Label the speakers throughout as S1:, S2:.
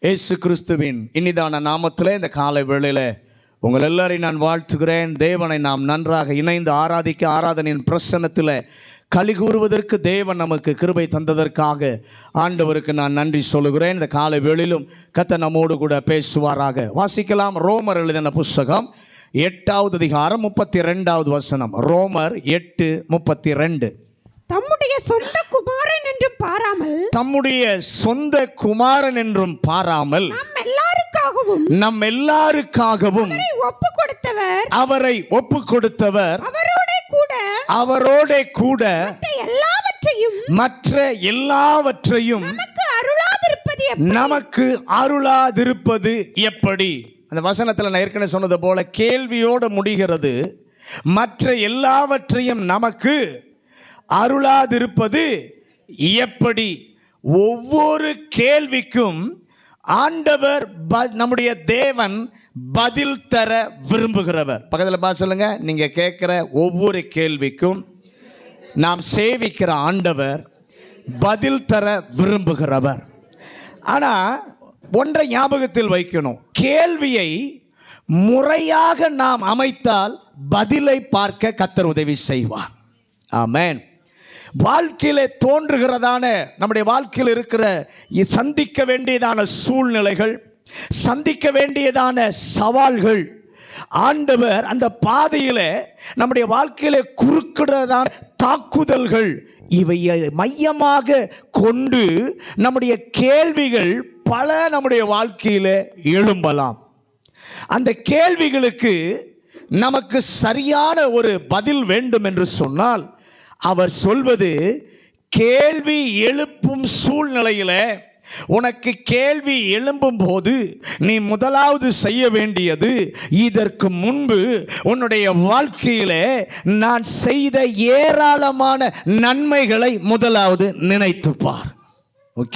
S1: இயேசு கிறிஸ்துவின் இனிதான நாமத்திலே இந்த காலை வேளையில் உங்கள் எல்லாரையும் நான் வாழ்த்துகிறேன். தேவனை நாம் நன்றாக இணைந்து ஆராதிக்க, ஆராதனையின் பிரசன்னத்தில் களி கூறுவதற்கு தேவன் நமக்கு கிருபை தந்ததற்காக ஆண்டவருக்கு நான் நன்றி சொல்லுகிறேன். இந்த காலை வேளையிலும் கர்த்தர் நம்மோடு கூட பேசுவாராக. வாசிக்கலாம். ரோமர் எழுதின புஸ்தகம் 8வது அதிகாரம் 32வது வசனம். ரோமர் 8:32.
S2: தம்முடைய சொந்த குமாரன் என்றும் பாராமல்,
S1: தம்முடைய சொந்த குமாரன் என்றும் பாராமல், நம் எல்லாருக்காகவும் அவரை ஒப்பு கொடுத்தவர், அவரோட கூட மற்ற எல்லாவற்றையும் நமக்கு அருளாதிருப்பது எப்படி? அந்த வசனத்தில் நான் ஏற்கனவே சொன்னது போல கேள்வியோடு முடிகிறது. மற்ற எல்லாவற்றையும் நமக்கு அருளாதிருப்பது எப்படி? ஒவ்வொரு கேள்விக்கும் ஆண்டவர் நம்முடைய தேவன் பதில் தர விரும்புகிறவர். பக்கத்தில் பார்த்து சொல்லுங்க, நீங்க கேட்கிற ஒவ்வொரு கேள்விக்கும் நாம் சேவிக்கிற ஆண்டவர் பதில் தர விரும்புகிறவர். ஆனா ஒன்றை ஞாபகத்தில் வைக்கணும், கேள்வியை முறையாக நாம் அமைத்தால் பதிலை பார்க்க கர்த்தர் உதவி செய்வார். ஆமென். வாழ்க்கையிலே தோன்றுகிறதான, நம்முடைய வாழ்க்கையில் இருக்கிற சந்திக்க வேண்டியதான சூழ்நிலைகள், சந்திக்க வேண்டியதான சவால்கள், ஆண்டவர் அந்த பாதையில் நம்முடைய வாழ்க்கையிலே குறுக்கிடுறதான தாக்குதல்கள், இவையை மையமாக கொண்டு நம்முடைய கேள்விகள் பல நம்முடைய வாழ்க்கையில் எழும்பலாம். அந்த கேள்விகளுக்கு நமக்கு சரியான ஒரு பதில் வேண்டும் என்று சொன்னால், அவர் சொல்வது, கேள்வி எழுப்பும் சூழ்நிலையில் உனக்கு கேள்வி எழும்பும் போது நீ முதலாவது செய்ய வேண்டியது, இதற்கு முன்பு உன்னுடைய வாழ்க்கையிலே நான் செய்த ஏராளமான நன்மைகளை முதலாவது நினைத்துப்பார்.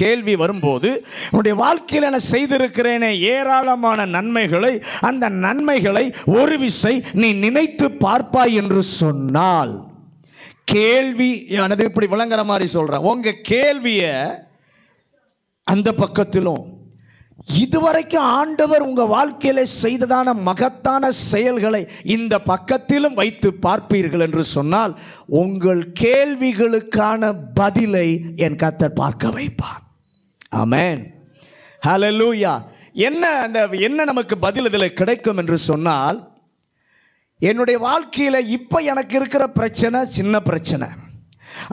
S1: கேள்வி வரும்போது உன்னுடைய வாழ்க்கையில் நான் செய்திருக்கிறேனே ஏராளமான நன்மைகளை, அந்த நன்மைகளை ஒரு விசை நீ நினைத்து பார்ப்பாய் என்று சொன்னால், கேள்வி எனது இப்படி விளங்குற மாதிரி சொல்றேன். உங்க கேள்வியை அந்த பக்கத்திலும், இதுவரைக்கும் ஆண்டவர் உங்க வாழ்க்கையில செய்ததான மகத்தான செயல்களை இந்த பக்கத்திலும் வைத்து பார்ப்பீர்கள் என்று சொன்னால், உங்கள் கேள்விகளுக்கான பதிலை என் கர்த்தர் பார்க்க வைப்பார். ஆமென். ஹல்லேலூயா. என்ன நமக்கு பதில் இதில் கிடைக்கும் என்று சொன்னால், என்னுடைய வாழ்க்கையில் இப்போ எனக்கு இருக்கிற பிரச்சனை சின்ன பிரச்சனை,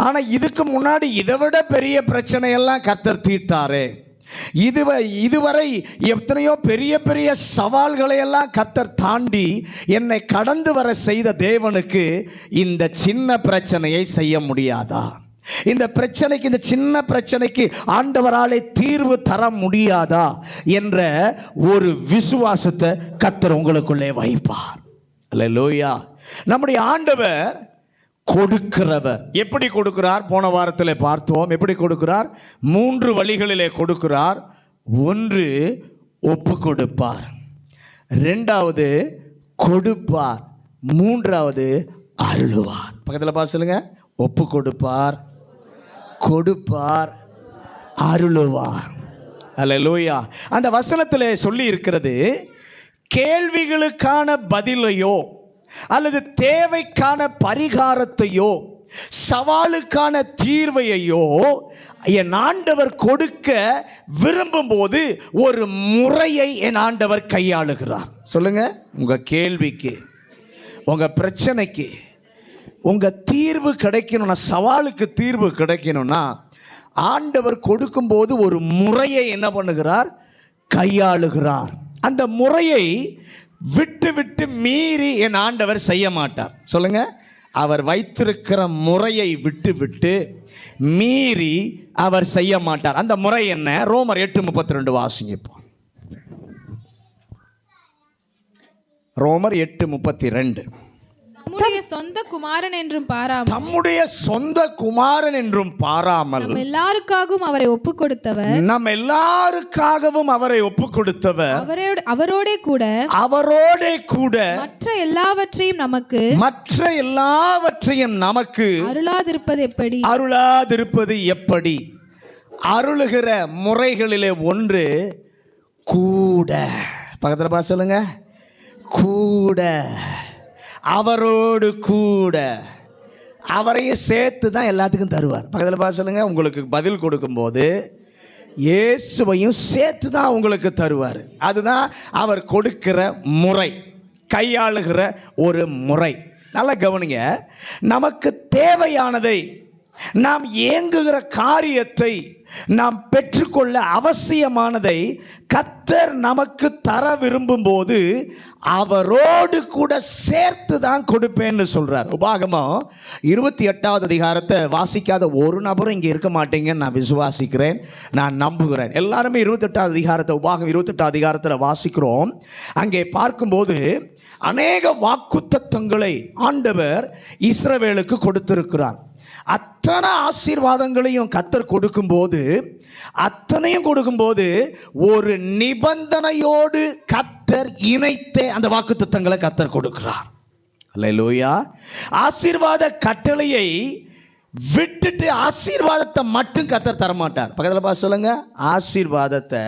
S1: ஆனால் இதுக்கு முன்னாடி இதை விட பெரிய பிரச்சனையெல்லாம் கர்த்தர் தீர்த்தாரே, இதுவரை எத்தனையோ பெரிய பெரிய சவால்களை எல்லாம் கர்த்தர் தாண்டி என்னை கடந்து வர செய்த தேவனுக்கு இந்த சின்ன பிரச்சனையை செய்ய முடியாதா? இந்த பிரச்சனைக்கு, இந்த சின்ன பிரச்சனைக்கு ஆண்டவராலே தீர்வு தர முடியாதா என்ற ஒரு விசுவாசத்தை கர்த்தர் உங்களுக்குள்ளே வைப்பார். அல்லேலூயா. நம்முடைய ஆண்டவர் கொடுக்கிறவர். எப்படி கொடுக்கிறார்? போன வாரத்தில் பார்த்தோம். எப்படி கொடுக்கிறார்? 3 வழிகளிலே கொடுக்கிறார். 1, ஒப்பு கொடுப்பார். 2வது கொடுப்பார். 3வது அருளுவார். பக்கத்தில் பார்த்து சொல்லுங்க, ஒப்பு கொடுப்பார், கொடுப்பார், அருளுவார். அல்லேலூயா. அந்த வசனத்தில் சொல்லி இருக்கிறது, கேள்விகளுக்கான பதிலையோ அல்லது தேவைக்கான பரிகாரத்தையோ சவாலுக்கான தீர்வையோ என் ஆண்டவர் கொடுக்க விரும்பும் போது ஒரு முறையை என் ஆண்டவர் கையாளுகிறார். சொல்லுங்க, உங்க கேள்விக்கு, உங்க பிரச்சனைக்கு, உங்க தீர்வு கிடைக்கணும்னா, சவாலுக்கு தீர்வு கிடைக்கணும்னா, ஆண்டவர் கொடுக்கும்போது ஒரு முறையை என்ன பண்ணுகிறார்? கையாளுகிறார். அந்த முறையை விட்டு விட்டு மீறி என் ஆண்டவர் செய்ய மாட்டார். சொல்லுங்க, அவர் வைத்திருக்கிற முறையை விட்டு விட்டு மீறி அவர் செய்ய மாட்டார். அந்த முறை என்ன? ரோமர் 8:32 வாசிங்க. இப்போ ரோமர் 8:32.
S3: தம்முடைய சொந்த குமாரன் என்றும் பாராமல்,
S1: தம்முடைய சொந்த குமாரன் என்றும் பாராமல்,
S3: நம் எல்லாருக்காகவும் அவரை ஒப்பு கொடுத்தவர்,
S1: நம் எல்லாருக்காகவும் அவரை ஒப்பு கொடுத்தவர்,
S3: அவரோடே கூட
S1: மற்ற
S3: எல்லாவற்றையும் நமக்கு
S1: அருளாதிருப்பது எப்படி? அருளுகிற முறைகளிலே ஒன்று கூட. பக்கத்தில் பார்த்து சொல்லுங்க, கூட. அவரோடு கூட. அவரையும் சேர்த்து தான் எல்லாத்துக்கும் தருவார். பக்கத்தில் பார்த்து சொல்லுங்க, உங்களுக்கு பதில் கொடுக்கும்போது இயேசுவையும் சேர்த்து தான் உங்களுக்கு தருவார். அதுதான் அவர் கொடுக்கிற முறை, கையாளுகிற ஒரு முறை. நல்லா கவனிங்க. நமக்கு தேவையானதை, நாம் ஏங்குகிற காரியத்தை, நாம் பெற்றுக்கொள்ள அவசியமானதை கர்த்தர் நமக்கு தர விரும்பும் போது அவரோடு கூட சேர்த்து தான் கொடுப்பேன்னு சொல்றார். உபாகமம் 28வது அதிகாரத்தை வாசிக்காத ஒரு நபரும் இங்கே இருக்க மாட்டீங்கன்னு நான் விசுவாசிக்கிறேன், நான் நம்புகிறேன். எல்லாருமே 28வது அதிகாரத்தை, உபாகம் 28வது அதிகாரத்தில் வாசிக்கிறோம். அங்கே பார்க்கும்போது அநேக வாக்குத்தத்தங்களை ஆண்டவர் இஸ்ரவேலுக்கு கொடுத்திருக்கிறார். அத்தனை ஆசீர்வாதங்களையும் கர்த்தர் கொடுக்கும்போது, அத்தனையும் கொடுக்கும்போது ஒரு நிபந்தனையோடு கர்த்தர் இணைத்தே அந்த வாக்குத்தத்தங்களை கர்த்தர் கொடுக்கிறார். அல்லேலூயா. ஆசீர்வாத கட்டளையை விட்டுட்டு ஆசீர்வாதத்தை மட்டும் கர்த்தர் தரமாட்டார். பக்கத்தில் பார்த்து சொல்லுங்க, ஆசீர்வாதத்தை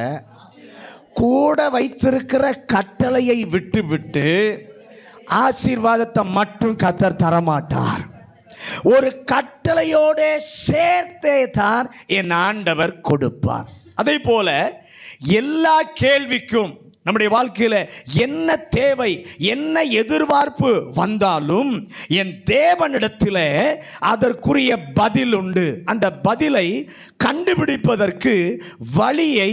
S1: கூட வைத்திருக்கிற கட்டளையை விட்டு விட்டு ஆசீர்வாதத்தை மட்டும் கர்த்தர் தரமாட்டார். ஒரு கட்டளையோட சேர்த்தே தான் என் ஆண்டவர் கொடுப்பார். அதே போல எல்லா கேள்விக்கும் நம்முடைய வாழ்க்கையில் என்ன தேவை, என்ன எதிர்பார்ப்பு வந்தாலும் என் தேவனிடத்தில் அதற்குரிய பதில் உண்டு. அந்த பதிலை கண்டுபிடிப்பதற்கு வழியை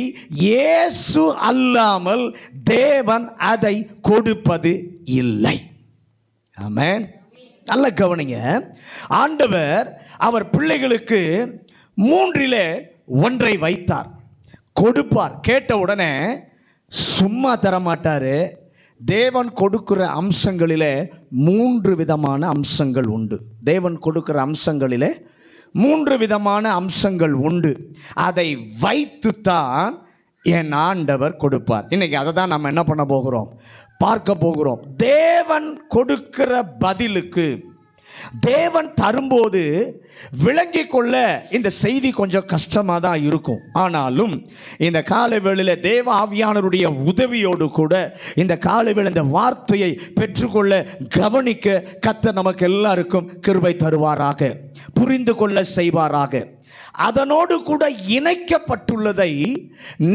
S1: இயேசு அல்லாமல் தேவன் அதை கொடுப்பது இல்லை. ஆமென். நல்ல கவனிங்க. ஆண்டவர் அவர் பிள்ளைகளுக்கு 3 1 வைத்தார். கொடுப்பார். கேட்ட உடனே சும்மா தரமாட்டார். தேவன் கொடுக்கிற அம்சங்களிலே 3 விதமான அம்சங்கள் உண்டு. தேவன் கொடுக்கிற அம்சங்களிலே 3 விதமான அம்சங்கள் உண்டு. அதை வைத்துத்தான் என் ஆண்டவர் கொடுப்பார். இன்னைக்கு அதை தான் நம்ம என்ன பண்ண போகிறோம், பார்க்க போகிறோம். தேவன் கொடுக்கிற பதிலுக்கு தேவன் தரும்போது விளங்கிக் கொள்ள இந்த செய்தி கொஞ்சம் கஷ்டமாக தான் இருக்கும். ஆனாலும் இந்த காலை வேளையில் தேவ ஆவியானவருடைய உதவியோடு கூட இந்த காலை வேளை இந்த வார்த்தையை பெற்றுக்கொள்ள, கவனிக்க கர்த்தர் நமக்கு எல்லாருக்கும் கிருபை தருவாராக, புரிந்து கொள்ள செய்வாராக. அதனோடு கூட இணைக்கப்பட்டுள்ளதை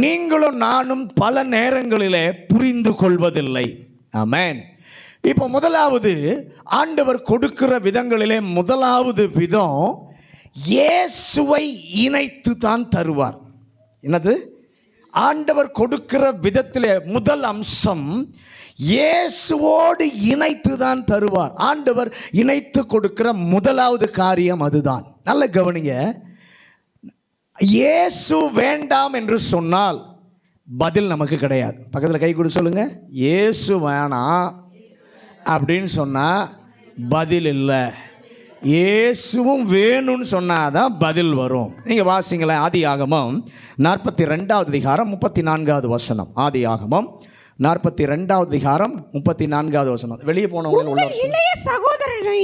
S1: நீங்களும் நானும் பல நேரங்களிலே புரிந்து கொள்வதில்லை. ஆமென். இப்போ முதலாவது ஆண்டவர் கொடுக்கிற விதங்களிலே முதலாவது விதம், இயேசுவை இணைத்து தான் தருவார். என்னது? ஆண்டவர் கொடுக்கிற விதத்திலே முதல் அம்சம் இயேசுவோடு இணைத்து தான் தருவார். ஆண்டவர் இணைத்து கொடுக்கிற முதலாவது காரியம் அதுதான். நல்ல கவனிங்க. இயேசு வேண்டாம் என்று சொன்னால் பதில் நமக்கு கிடையாது. பக்கத்தில் கை கொடு சொல்லுங்க, இயேசு வேணாம் அப்படின்னு சொன்னால் பதில் இல்லை. இயேசுவும் வேணும்னு சொன்னாதான் பதில் வரும். நீங்கள் வாசிங்களேன், ஆதியாகமம் 42வது அதிகாரம் 34வது வசனம். ஆதியாகமம் 42வது அதிகாரம் 34வது வசனம். வெளியே போனவங்க உள்ள
S2: இளைய சகோதரனை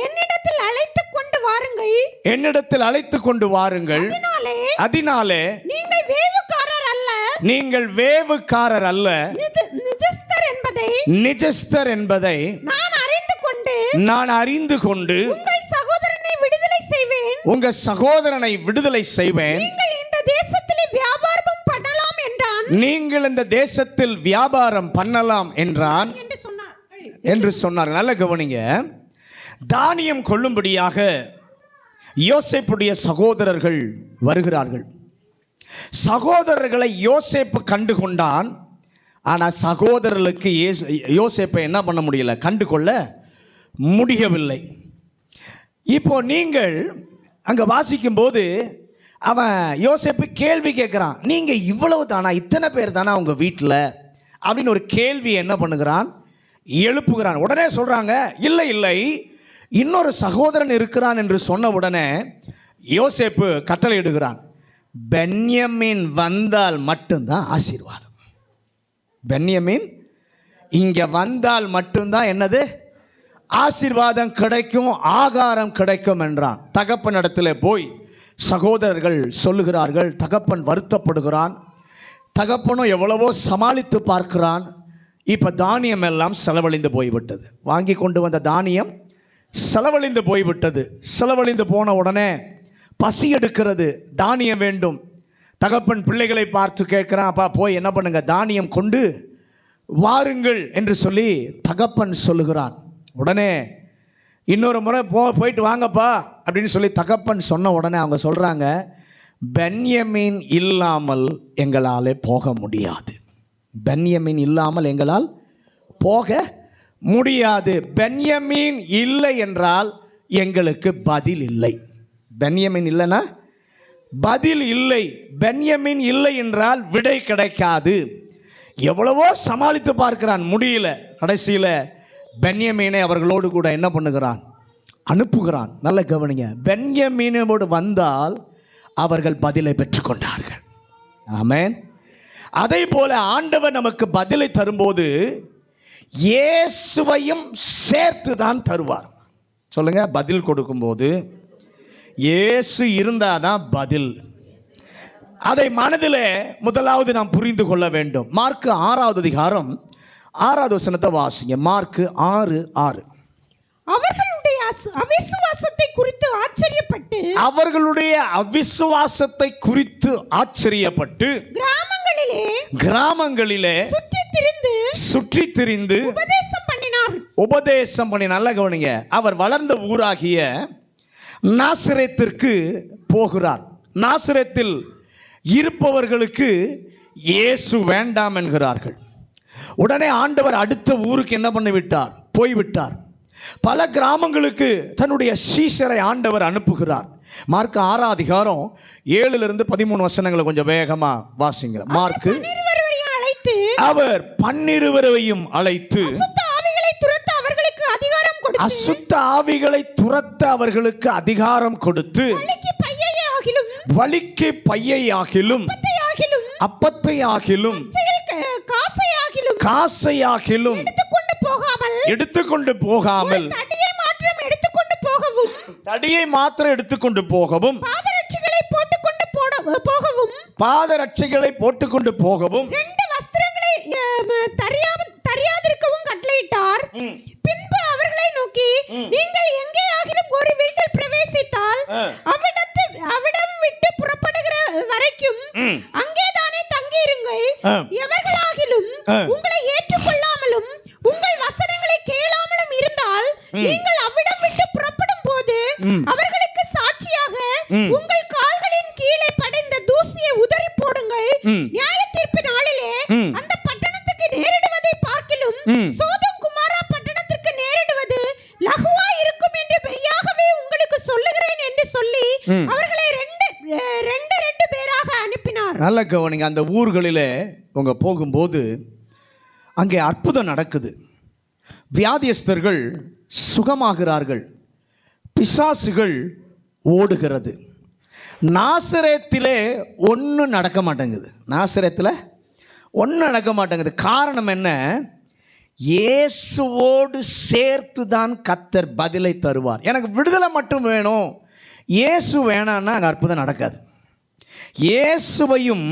S2: என்னிடத்தில் அழைத்து கொண்டு வாருங்கள்,
S1: என்னிடத்தில் அழைத்து கொண்டு வாருங்கள். அதனாலே நீங்கள் வேவுக்காரர் அல்ல, நீங்கள் வேவுக்காரர் அல்ல, நிஜஸ்தர் என்பதை நான் அறிந்து கொண்டு
S2: உங்கள் சகோதரனை விடுதலை செய்வேன்,
S1: உங்கள் சகோதரனை விடுதலை செய்வேன்.
S2: நீங்கள் இந்த தேசத்தில் வியாபாரம் பண்ணலாம் என்றான்,
S1: நீங்கள் இந்த தேசத்தில் வியாபாரம் பண்ணலாம் என்றான் என்று சொன்னார். நல்ல கவனிங்க. தானியம் கொள்ளும்படியாக யோசேப்புடைய சகோதரர்கள் வருகிறார்கள். சகோதரர்களை யோசேப்பு கண்டு கொண்டான். ஆனால் சகோதரர்களுக்கு யோசேப்பை என்ன பண்ண முடியல, கண்டு கொள்ள முடியவில்லை. இப்போ நீங்கள் அங்கே வாசிக்கும்போது அவன் யோசேப்பு கேள்வி கேட்குறான், நீங்கள் இவ்வளவு தானா, இத்தனை பேர் தானா உங்கள் வீட்டில் அப்படின்னு ஒரு கேள்வி என்ன பண்ணுகிறான், எழுப்புகிறான். உடனே சொல்கிறாங்க, இல்லை இல்லை, இன்னொரு சகோதரன் இருக்கிறான் என்று சொன்ன உடனே யோசேப்பு கட்டளையிடுகிறான், பென்யமீன் வந்தால் மட்டும்தான் ஆசீர்வாதம். பென்யமீன் இங்கே வந்தால் மட்டும்தான் என்னது, ஆசீர்வாதம் கிடைக்கும், ஆகாரம் கிடைக்கும் என்றான். தகப்பனிடத்தில் போய் சகோதரர்கள் சொல்லுகிறார்கள். தகப்பன் வருத்தப்படுகிறான். தகப்பனும் எவ்வளவோ சமாளித்து பார்க்கிறான். இப்போ தானியம் எல்லாம் செலவழிந்து போய்விட்டது. வாங்கி கொண்டு வந்த தானியம் செலவழிந்து போய்விட்டது. செலவழிந்து போன உடனே பசி எடுக்கிறது, தானியம் வேண்டும். தகப்பன் பிள்ளைகளை பார்த்து கேட்குறான், அப்பா போய் என்ன பண்ணுங்க, தானியம் கொண்டு வாருங்கள் என்று சொல்லி தகப்பன் சொல்லுகிறான். உடனே இன்னொரு முறை போயிட்டு வாங்கப்பா அப்படின்னு சொல்லி தகப்பன் சொன்ன உடனே அவங்க சொல்கிறாங்க, பென்யமீன் இல்லாமல் எங்களால் போக முடியாது. பென்யமீன் இல்லாமல் எங்களால் போக முடியாது. பென்யமீன் இல்லை என்றால் எங்களுக்கு பதில் இல்லை. பென்யமீன் இல்லைன்னா பதில் இல்லை. பென்யமீன் இல்லை என்றால் விடை கிடைக்காது. எவ்வளவோ சமாளித்து பார்க்கிறான், முடியல. கடைசியில் பென்யமீனை அவர்களோடு கூட என்ன பண்ணுகிறான், அனுப்புகிறான். நல்ல கவனிங்க, பென்யமீனோடு வந்தால் அவர்கள் பதிலை பெற்றுக்கொண்டார்கள். ஆமென். அதே போல ஆண்டவர் நமக்கு பதிலை தரும்போது இயேசுவையும் சேர்த்து தான் தருவார். சொல்லுங்க, பதில் கொடுக்கும்போது இயேசு இருந்தால் தான் பதில். அதை மனதில் முதலாவது நாம் புரிந்து கொள்ள வேண்டும். மார்க் 6வது அதிகாரம் 6வது வசனத்தை வாசிங்க. மார்க் 6:6.
S2: அவர்களுடைய அவிசுவாசத்தை குறித்து ஆச்சரியப்பட்டு
S1: அவர்களுடைய அவிசுவாசத்தை குறித்து ஆச்சரியப்பட்டு கிராமங்களிலே சுற்றி திரிந்து உபதேசம் பண்ணி. நல்ல கவனிங்க, அவர் வளர்ந்த ஊராகிய நாசரேத்திற்கு போகிறார். நாசரேத்தில் இருப்பவர்களுக்கு இயேசு வேண்டாம் என்கிறார்கள். உடனே ஆண்டவர் அடுத்த ஊருக்கு என்ன பண்ணிவிட்டார், போய்விட்டார். பல கிராமங்களுக்கு தன்னுடைய சீஷரை ஆண்டவர் அனுப்புகிறார். மார்க் 6 அதிகாரம் 7லிருந்து 13 வசனங்களை கொஞ்சம் வேகமா வாசிங்க. மார்க், அவர் 12 அழைத்து அசுத்த ஆவிகளை துரத்த அவர்களுக்கு அதிகாரம் கொடுத்து வலிக்கு பையையாகிலும் அப்பத்தையாகிலும் காசையாகிலும் எடுத்துக்கொண்டு போகாமல் தடியை மாத்திரம் எடுத்துக்கொண்டு போகவும் பாதரட்சைகளை போட்டுக்கொண்டு போகவும்
S2: 2 வஸ்திரங்களை தரியாதிருக்கவும் கட்டளையிட்டார். பின்பு அவர்களை நோக்கி, நீங்கள் எங்கேயாகிலும் ஒரு வீட்டில் பிரவேசித்தால் அவிடம் விட்டு புறப்படுகிற வரைக்கும் அங்கேதானே தங்கியிருங்கள். எவர்களாகிலும் உங்களை ஏற்றுக்கொள்ளாமலும் உங்கள் வசனங்களை கேளாமலும் இருந்தால் நீங்கள் அவ்விடம் விட்டு புறப்படும் போது அவர்களுக்கு சாட்சியாக உங்கள் கால்களின் கீழே படைந்த தூசியை உதறி போடுங்கள். நியாய தீர்ப்பு நாளிலே அந்த பட்டணத்துக்கு நேரிடுவதை பார்க்கிலும் சோதோம் குமாரா பட்டணத்திற்கு நேரிடுவது லகுவா இருக்கும் என்று மெய்யாகவே உங்களுக்கு சொல்லுகிறேன் என்று சொல்லி அவர்களை ரெண்டு பேராக அனுப்பினார்.
S1: நல்ல கவனிங்க, அந்த ஊர்களிலே உங்க போகும்போது அங்கே அற்புதம் நடக்குது. வியாதியஸ்தர்கள் சுகமாகிறார்கள், பிசாசுகள் ஓடுகிறது. நாசரேத்திலே ஒன்றும் நடக்க மாட்டேங்குது. நாசரேத்தில் ஒன்றும் நடக்க மாட்டேங்குது. காரணம் என்ன? இயேசுவோடு சேர்த்து தான் கர்த்தர் பதிலை தருவார். எனக்கு விடுதலை மட்டும் வேணும், இயேசு வேணான்னா அங்கே அற்புதம் நடக்காது. இயேசுவையும்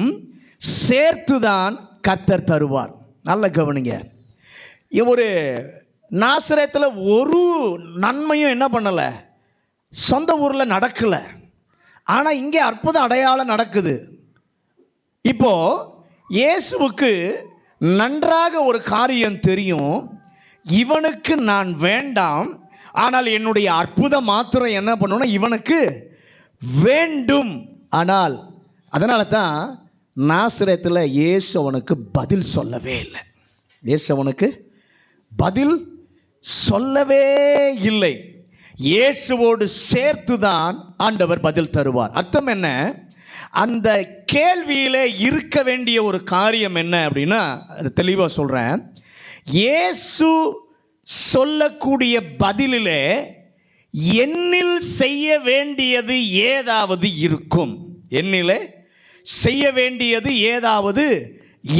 S1: சேர்த்து தான் கர்த்தர் தருவார். நல்ல கவனிங்க, ஒரு நாசரேத்தில் ஒரு நன்மையும் என்ன பண்ணலை, சொந்த ஊரில் நடக்கலை. ஆனால் இங்கே அற்புதம் அடையாளம் நடக்குது. இப்போ இயேசுவுக்கு நன்றாக ஒரு காரியம் தெரியும், இவனுக்கு நான் வேண்டாம், ஆனால் என்னுடைய அற்புதம் மாத்திரம் என்ன பண்ணணும், இவனுக்கு வேண்டும். ஆனால் அதனால தான் நாசரேத்தில் இயேசு அவனுக்கு பதில் சொல்லவே இல்லை. இயேசு அவனுக்கு பதில் சொல்லவே இல்லை. இயேசுவோடு சேர்த்து தான் ஆண்டவர் பதில் தருவார். அர்த்தம் என்ன? அந்த கேள்வியிலே இருக்க வேண்டிய ஒரு காரியம் என்ன அப்படின்னா, தெளிவாக சொல்கிறேன். இயேசு சொல்லக்கூடிய பதிலிலே என்னில் செய்ய வேண்டியது ஏதாவது இருக்கும். என்னிலே செய்ய வேண்டியது ஏதாவது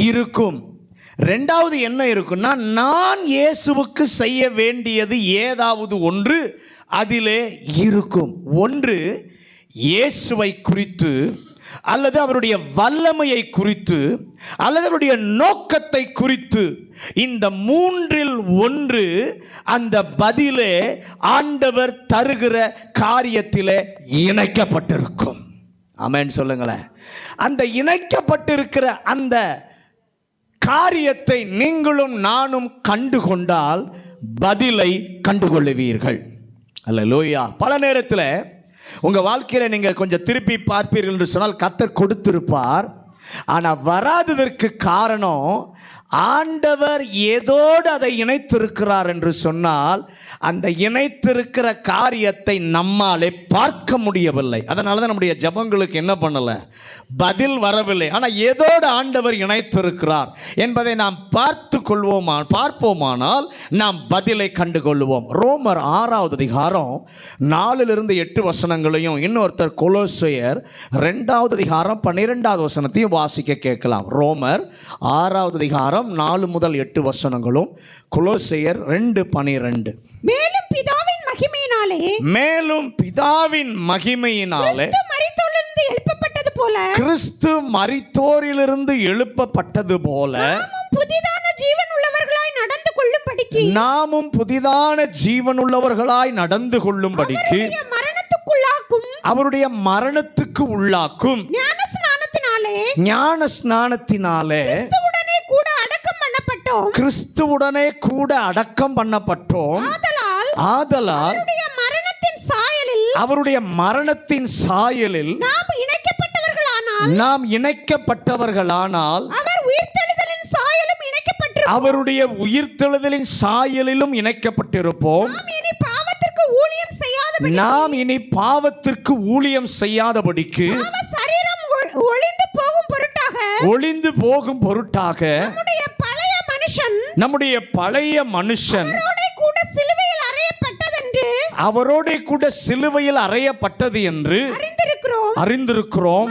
S1: இருக்கும். ரெண்டாவது என்ன இருக்குன்னா, நான் இயேசுவுக்கு செய்ய வேண்டியது ஏதாவது ஒன்று அதிலே இருக்கும். ஒன்று, இயேசுவை குறித்து அல்லது அவருடைய வல்லமையை குறித்து அல்லது அவருடைய நோக்கத்தை குறித்து, இந்த மூன்றில் ஒன்று அந்த பதிலே ஆண்டவர் தருகிற காரியத்திலே இணைக்கப்பட்டிருக்கும். ஆமென் சொல்லுங்களேன். அந்த இணைக்கப்பட்டிருக்கிற அந்த காரியத்தை நீங்களும் நானும் கண்டுகொண்டால் பதிலை கண்டுகொள்ளுவீர்கள். அல்லேலூயா. பல நேரத்தில் உங்கள் வாழ்க்கையில் நீங்கள் கொஞ்சம் திருப்பி பார்ப்பீர்கள் என்று சொன்னால் கர்த்தர் கொடுத்திருப்பார். ஆனால் வராததற்கு காரணம் ஆண்டவர் ஏதோடு அதை இணைத்திருக்கிறார் என்று சொன்னால் அந்த இணைத்திருக்கிற காரியத்தை நம்மாலே பார்க்க முடியவில்லை. அதனால தான் நம்முடைய ஜெபங்களுக்கு என்ன பண்ணலை, பதில் வரவில்லை. ஆனால் ஏதோடு ஆண்டவர் இணைத்திருக்கிறார் என்பதை நாம் பார்ப்போமானால் நாம் பதிலை கண்டுகொள்வோம். ரோமர் 6வது அதிகாரம் 4-8 வசனங்களையும் இன்னொருத்தர் கொலோசையர் 2வது அதிகாரம் 12வது வசனத்தையும் வாசிக்க கேட்கலாம். ரோமர் 6வது அதிகாரம் 4 முதல் 8 வசனங்களும் கொலோசையர் 2:12.
S2: மேலும் பிதாவின் மகிமையினாலே
S1: கிறிஸ்து மரித்தோரிலிருந்து எழுப்பப்பட்டது போல நாமும் புதிதான ஜீவனுள்ளவர்களாய் நடந்து கொள்ளும்படிக்கு அவருடைய மரணத்துக்கு உள்ளாக்கும் ஞான ஸ்நானத்தினாலே கிறிஸ்துவுடனே கூட அடக்கம் பண்ணப்பட்டோம். ஆதலால் அவருடைய மரணத்தின் சாயலில் நாம் இணைக்கப்பட்டவர்களானால் அவருடைய உயிர்த்தெழுதலின் சாயலிலும் இணைக்கப்பட்டிருப்போம். நாம் இனி பாவத்திற்கு ஊழியம் செய்யாதபடிக்கு ஒளிந்து போகும் பொருட்டாக நம்முடைய பழைய மனுஷன் அவரோட கூட சிலுவையில் அறையப்பட்டது என்று அறிந்திருக்கிறோம்.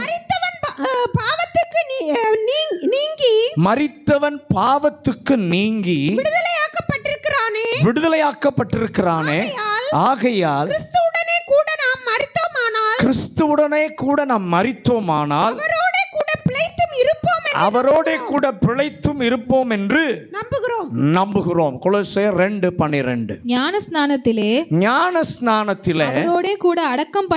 S1: மரித்தவன் பாவத்துக்கு நீங்கி விடுதலையாக்கப்பட்டிருக்கிறானே. ஆகையால் கிறிஸ்துவுடனே கூட நாம் மரித்தோமானால் அவரோட கூட பிழைத்தும் இருப்போம் என்று நம்புகிறோம். கொலோசையர் 2:12.
S3: ஞானஸ்நானத்திலே
S1: அவரோட
S3: கூட அடக்கம்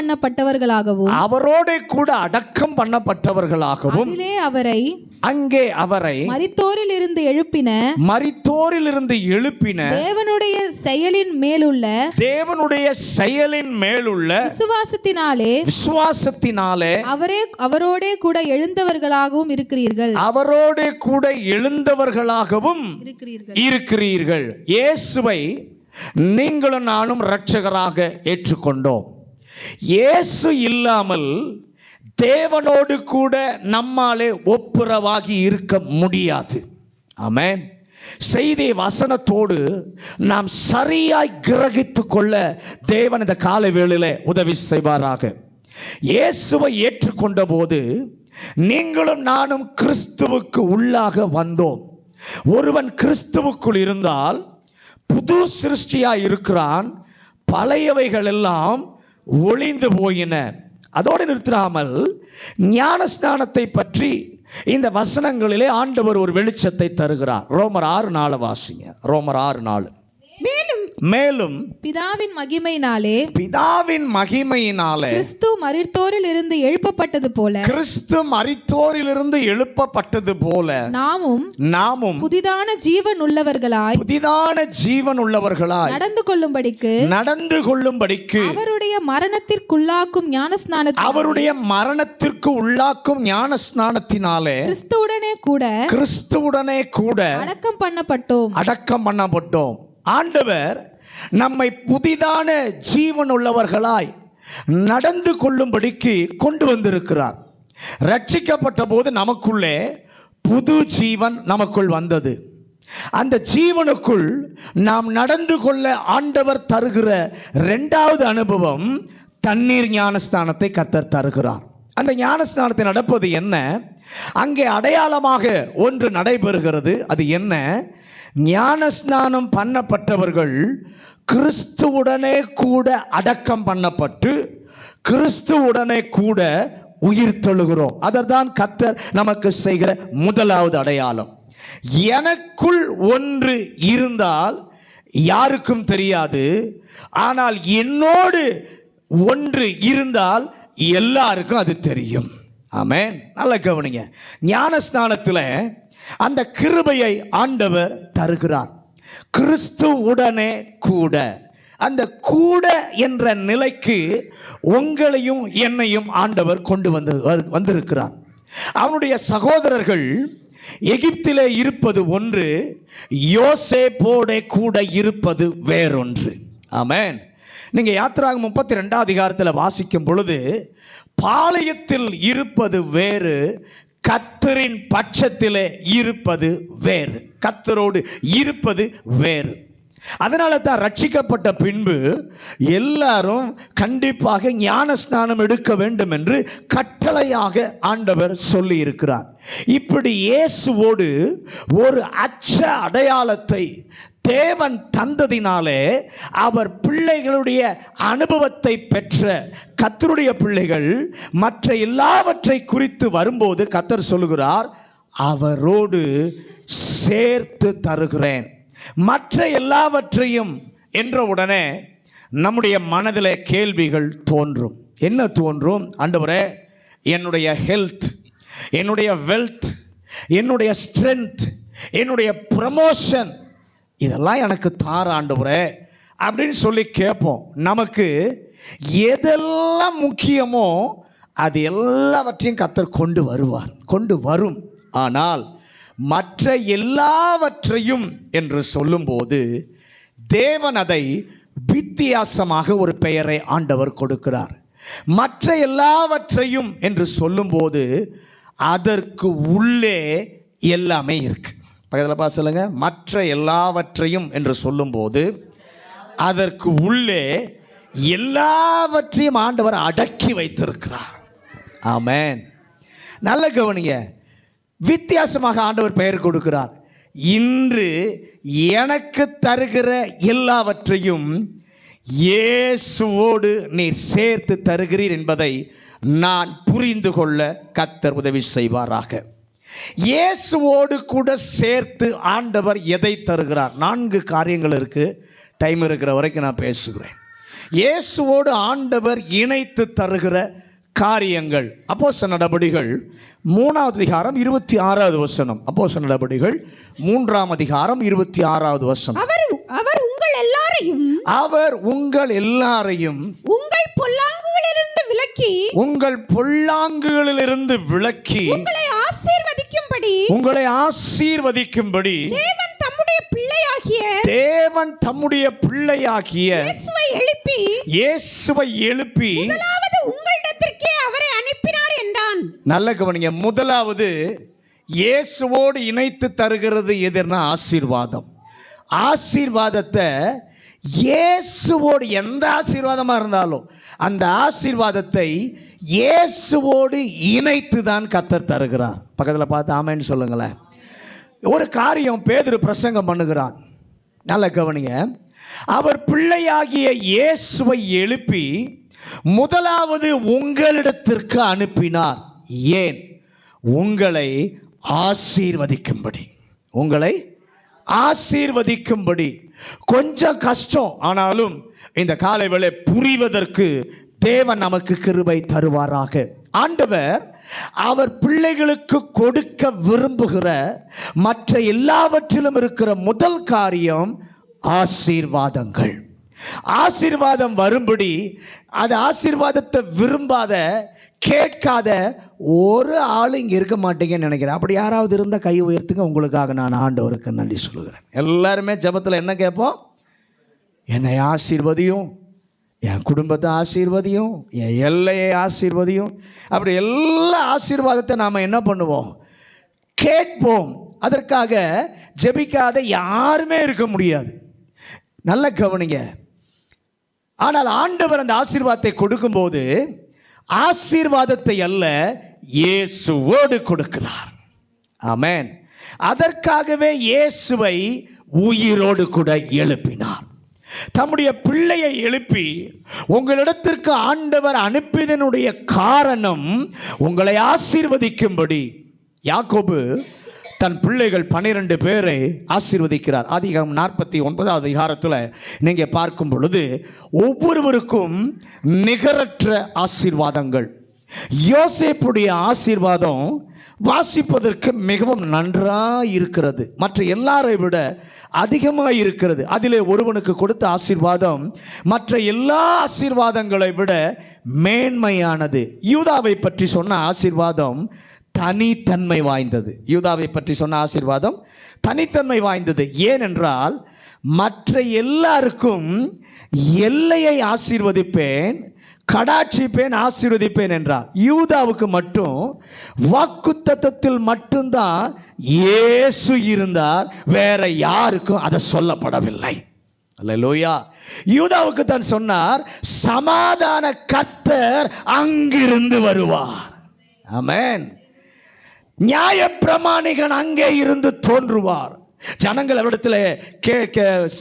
S3: பண்ணப்பட்டவர்களாகவும் அங்கே அவரை மரித்தோரிலிருந்து எழுப்பின தேவனுடைய செயலின் மேலுள்ள விசுவாசத்தினாலே அவரோட கூட எழுந்தவர்களாகவும் இருக்கிறீர்கள். இயேசுவை நீங்களும் நானும் இரட்சகராக ஏற்றுக்கொண்டோம். இயேசு இல்லாமல் தேவனோடு கூட நம்மாலே ஒப்புரவாகி இருக்க முடியாது. ஆமென். செய்தி வசனத்தோடு நாம் சரியாய் கிரகித்து கொள்ள தேவன் இந்த காலை வேளையிலே உதவி செய்வாராக. இயேசுவை ஏற்றுக்கொண்ட போது நீங்களும் நானும் கிறிஸ்துவுக்கு உள்ளாக வந்தோம். ஒருவன் கிறிஸ்துவுக்குள் இருந்தால் புது சிருஷ்டியாய் இருக்கிறான். பழையவைகள் எல்லாம் ஒளிந்து போயின. அதோடு நிறுத்தாமல் ஞானஸ்நானத்தை பற்றி இந்த வசனங்களிலே ஆண்டவர் ஒரு வெளிச்சத்தை தருகிறார். ரோமர் 6:4 வாசிங்க. ரோமர் 6:4. மேலும் பிதாவின் மகிமையினாலே கிறிஸ்து மரித்தோரிலிருந்து எழுப்பப்பட்டது போல நாமும் புதிதான ஜீவன் உள்ளவர்களாய் நடந்து கொள்ளும்படிக்கு அவருடைய மரணத்திற்கு உள்ளாக்கும் ஞான ஸ்நானத்தினாலே கிறிஸ்துவுடனே கூட அடக்கம் பண்ணப்பட்டோம். ஆண்டவர் நம்மை புதிதான ஜீவன் உள்ளவர்களாய் நடந்து கொள்ளும்படிக்கு கொண்டு வந்திருக்கிறார். ரட்சிக்கப்பட்ட போது நமக்குள்ளே புது ஜீவன் நமக்குள் வந்தது. அந்த ஜீவனுக்குள் நாம் நடந்து கொள்ள ஆண்டவர் தருகிற 2வது அனுபவம் தண்ணீர் ஞானஸ்நானத்தை கர்த்தர் தருகிறார். அந்த ஞானஸ்நானத்தை நடப்பது என்ன? அங்கே அடையாளமாக ஒன்று நடைபெறுகிறது. அது என்ன? ஞானஸ்நானம் பண்ணப்பட்டவர்கள் கிறிஸ்துவுடனே கூட அடக்கம் பண்ணப்பட்டு கிறிஸ்துவுடனே கூட உயிர் தெழுகிறோம். அதற்தான் கர்த்தர் நமக்கு செய்கிற முதலாவது அடையாளம். எனக்குள் ஒன்று இருந்தால் யாருக்கும் தெரியாது, ஆனால் என்னோடு ஒன்று இருந்தால் எல்லாருக்கும் அது தெரியும். ஆமென். நல்ல கவனிங்க. ஞானஸ்நானத்தில் அந்த கிருபையை ஆண்டவர் தருகிறார். கிறிஸ்துவுடனே கூட, அந்த கூட என்ற நிலைக்கு உங்களையும் என்னையும் ஆண்டவர் கொண்டு வந்திருக்கிறார். அவனுடைய சகோதரர்கள் எகிப்திலே இருப்பது ஒன்று, யோசேப்போட கூட இருப்பது வேறொன்று. ஆமென். நீங்கள் யாத்திராகமம் 32 அதிகாரத்தில் வாசிக்கும் பொழுது பாளையத்தில் இருப்பது வேறு, கர்த்தரின் பட்சத்திலே இருப்பது வேறு, கர்த்தரோடு இருப்பது வேறு. அதனால தான் ரட்சிக்கப்பட்ட பின்பு எல்லாரும் கண்டிப்பாக ஞான ஸ்நானம் எடுக்க வேண்டும் என்று கட்டளையாக ஆண்டவர் சொல்லி இருக்கிறார். இப்படி இயேசுவோடு ஒரு அச்ச அடையாளத்தை தேவன் தந்ததினாலே அவர் பிள்ளைகளுடைய அனுபவத்தை பெற்ற கர்த்தருடைய பிள்ளைகள் மற்ற எல்லாவற்றை குறித்து வரும்போது கர்த்தர் சொல்லுகிறார், அவரோடு சேர்த்து தருகிறேன். மற்ற எல்லாவற்றையும் என்ற உடனே நம்முடைய மனதில் கேள்விகள் தோன்றும். என்ன தோன்றும்? ஆண்டவரே, என்னுடைய ஹெல்த், என்னுடைய வெல்த், என்னுடைய ஸ்ட்ரென்த், என்னுடைய ப்ரமோஷன், இதெல்லாம் எனக்கு தார ஆண்டவரே அப்படின்னு சொல்லி கேட்போம். நமக்கு எதெல்லாம் முக்கியமோ அது எல்லாவற்றையும் கர்த்தர் கொண்டு வரும். ஆனால் மற்ற எல்லாவற்றையும் என்று சொல்லும்போது தேவன் அதை வித்தியாசமாக ஒரு பெயரை ஆண்டவர் கொடுக்கிறார். மற்ற எல்லாவற்றையும் என்று சொல்லும்போது அதற்கு உள்ளே எல்லாமே இருக்கு. பக்கத்தில் சொல்லுங்க, மற்ற எல்லாவற்றையும் என்று சொல்லும்போது அதற்கு உள்ளே எல்லாவற்றையும் ஆண்டவர் அடக்கி வைத்திருக்கிறார். ஆமென். நல்ல கவனிங்க. வித்தியாசமாக ஆண்டவர் பெயர் கொடுக்கிறார். இன்று எனக்கு தருகிற எல்லாவற்றையும் இயேசுவோடு நீர் சேர்த்து தருகிறீர் என்பதை நான் புரிந்து கொள்ள கர்த்தர் உதவி செய்வாராக. இயேசுவோடு கூட சேர்த்து ஆண்டவர் எதை தருகிறார்? 4 காரியங்கள் இருக்கு. டைம் இருக்கிற வரைக்கும் நான் பேசுகிறேன். இயேசுவோடு ஆண்டவர் இணைத்து தருகிற காரியங்கள். அப்போஸ்தலர் நடபடிகள் 3ஆம் அதிகாரம் 26வது வசனம். அப்போஸ்தலர் நடபடிகள் 3ஆம் அதிகாரம் 26வது வசனம். அவர் உங்கள் எல்லாரையும்
S2: உங்கள்
S3: பொல்லாங்குகளிலிருந்து விலக்கி உங்களை ஆசீர்வதிக்கும்படி தேவன் தம்முடைய பிள்ளையாகிய இயேசுவை எழுப்பி
S2: அவரை அனுப்பினார் என்றான்.
S3: நல்ல கவனிங்க. முதலாவது இயேசுவோடு இணைத்து தருகிறது எதுனா ஆசீர்வாதம். ஆசீர்வாதத்தை இயேசுவோடு, எந்த ஆசீர்வாதமாக இருந்தாலும் அந்த ஆசீர்வாதத்தை இயேசுவோடு இணைத்து தான் கர்த்தர் தருகிறார். பக்கத்தில் பார்த்து ஆமென்னு சொல்லுங்களேன். ஒரு காரியம் பேதுரு பிரசங்கம் பண்ணுகிறான். நல்ல கவனிங்க. அவர் பிள்ளையாகிய இயேசுவை எழுப்பி முதலாவது உங்களிடத்திற்கு அனுப்பினார். ஏன்? உங்களை ஆசீர்வதிக்கும்படி. உங்களை ஆசீர்வதிக்கும்படி. கொஞ்சம் கஷ்டம், ஆனாலும் இந்த காலை வேளை புரிவதற்கு தேவன் நமக்கு கிருபை தருவாராக. ஆண்டவர் அவர் பிள்ளைகளுக்கு கொடுக்க விரும்புகிற மற்ற எல்லாவற்றிலும் இருக்கிற முதல் காரியம் ஆசீர்வாதங்கள். ஆசீர்வாதம் வரும்படி, அது ஆசீர்வாதத்தை விரும்பாத, கேட்காத ஒரு ஆள் இங்கே இருக்க மாட்டீங்கன்னு நினைக்கிறேன். அப்படி யாராவது இருந்தால் கை உயர்த்துங்க. உங்களுக்காக நான் ஆண்டவருக்கு நன்றி சொல்லுகிறேன். எல்லாருமே ஜெபத்தில் என்ன கேட்போம்? என்னை ஆசீர்வதியும், என் குடும்பத்தை ஆசீர்வதியும், என் எல்லையை ஆசீர்வதியும். அப்படி எல்லா ஆசீர்வாதத்தை நாம் என்ன பண்ணுவோம்? கேட்போம். அதற்காக ஜெபிக்காத யாருமே இருக்க முடியாது. நல்ல கவனிங்க. ஆனால் ஆண்டவர் அந்த ஆசீர்வாதத்தை கொடுக்கும்போது ஆசீர்வாதத்தை அல்ல, இயேசுவோடு கொடுக்கிறார். ஆமென். அதற்காகவே இயேசுவை உயிரோடு கூட எழுப்பினார். தம்முடைய பிள்ளையை எழுப்பி உங்களிடத்திற்கு ஆண்டவர் அனுப்பியதனுடைய காரணம் உங்களை ஆசீர்வதிக்கும்படி. யாக்கோபு தன் பிள்ளைகள் 12 பேரை ஆசீர்வதிக்கிறார். ஆதிகாகம் 49 அதிகாரத்தில் நீங்கள் பார்க்கும் பொழுது ஒவ்வொருவருக்கும் நிகரற்ற ஆசீர்வாதங்கள். யோசேப்புடைய ஆசீர்வாதம் வாசிப்பதற்கு மிகவும் நன்றாக இருக்கிறது, மற்ற எல்லாரை விட அதிகமாக இருக்கிறது. அதிலே ஒருவனுக்கு கொடுத்த ஆசீர்வாதம் மற்ற எல்லா ஆசீர்வாதங்களை விட மேன்மையானது. யூதாவை பற்றி சொன்ன ஆசீர்வாதம் தனித்தன்மை வாய்ந்தது. யூதாவை பற்றி சொன்ன ஆசீர்வாதம் தனித்தன்மை வாய்ந்தது. ஏனென்றால் மற்ற எல்லாருக்கும் எல்லையை ஆசீர்வதிப்பேன், கடாட்சிப்பேன், ஆசீர்வதிப்பேன் என்றார். யூதாவுக்கு மட்டும் வாக்குத்தத்தத்தில் மட்டும்தான் இயேசு இருந்தார், வேற யாருக்கும் அதை சொல்லப்படவில்லை. அல்லேலூயா. யூதாவுக்கு தான் சொன்னார், சமாதான கர்த்தர் அங்கிருந்து வருவார். ஆமென். நியாயப்பிரமாணிகன் அங்கே இருந்து தோன்றுவார். ஜனங்கள் அவரிடத்தில்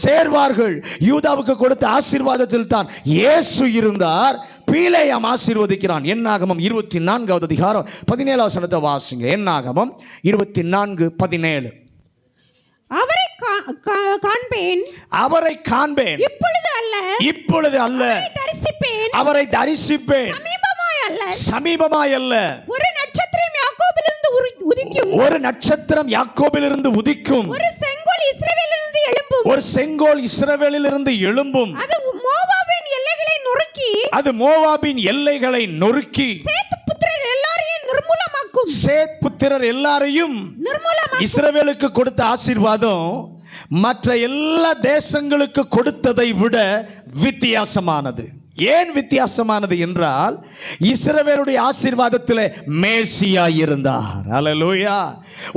S3: சேர்வார்கள். யூதாவுக்கு கொடுத்த ஆசீர்வாதத்தில் தான் இயேசு இருந்தார். பீலேயாம் ஆசீர்வதிக்கிறான். என்னாகமம் 24 அதிகாரம் 17 வசனத்தை வாசிங்க. என்னாகமம் 24:17.
S2: அவரை காண்பேன்,
S3: அவரை காண்பேன், இப்பொழுது அல்ல, அவரை தரிசிப்பேன், சமீபமாய் அல்ல.
S2: ஒரு நட்சத்திரம் யாக்கோபிலிருந்து உதிக்கும்,
S3: ஒரு நட்சத்திரம் யாக்கோபிலிருந்து உதிக்கும்,
S2: ஒரு செங்கோல் இஸ்ரவேலிலிருந்து எழும்பும்,
S3: ஒரு செங்கோல் இஸ்ரவேலிலிருந்து எழும்பும்.
S2: அது மோவாபின் எல்லைகளை நொறுக்கி,
S3: அது மோவாபின் எல்லைகளை நொறுக்கி
S2: சேத் புத்திரர் எல்லாரையும் நிர்மூலமாக்கும்.
S3: சேத் புத்திரர் எல்லாரையும்
S2: நிர்மூலமாக்கும்.
S3: இஸ்ரவேலுக்கு கொடுத்த ஆசீர்வாதம் மற்ற எல்லா தேசங்களுக்கு கொடுத்ததை விட வித்தியாசமானது. ஏன் வித்தியாசமானது என்றால், இஸ்ரவேலுடைய ஆசீர்வாதத்தில் மேசியா இருந்தார். அல்லேலூயா.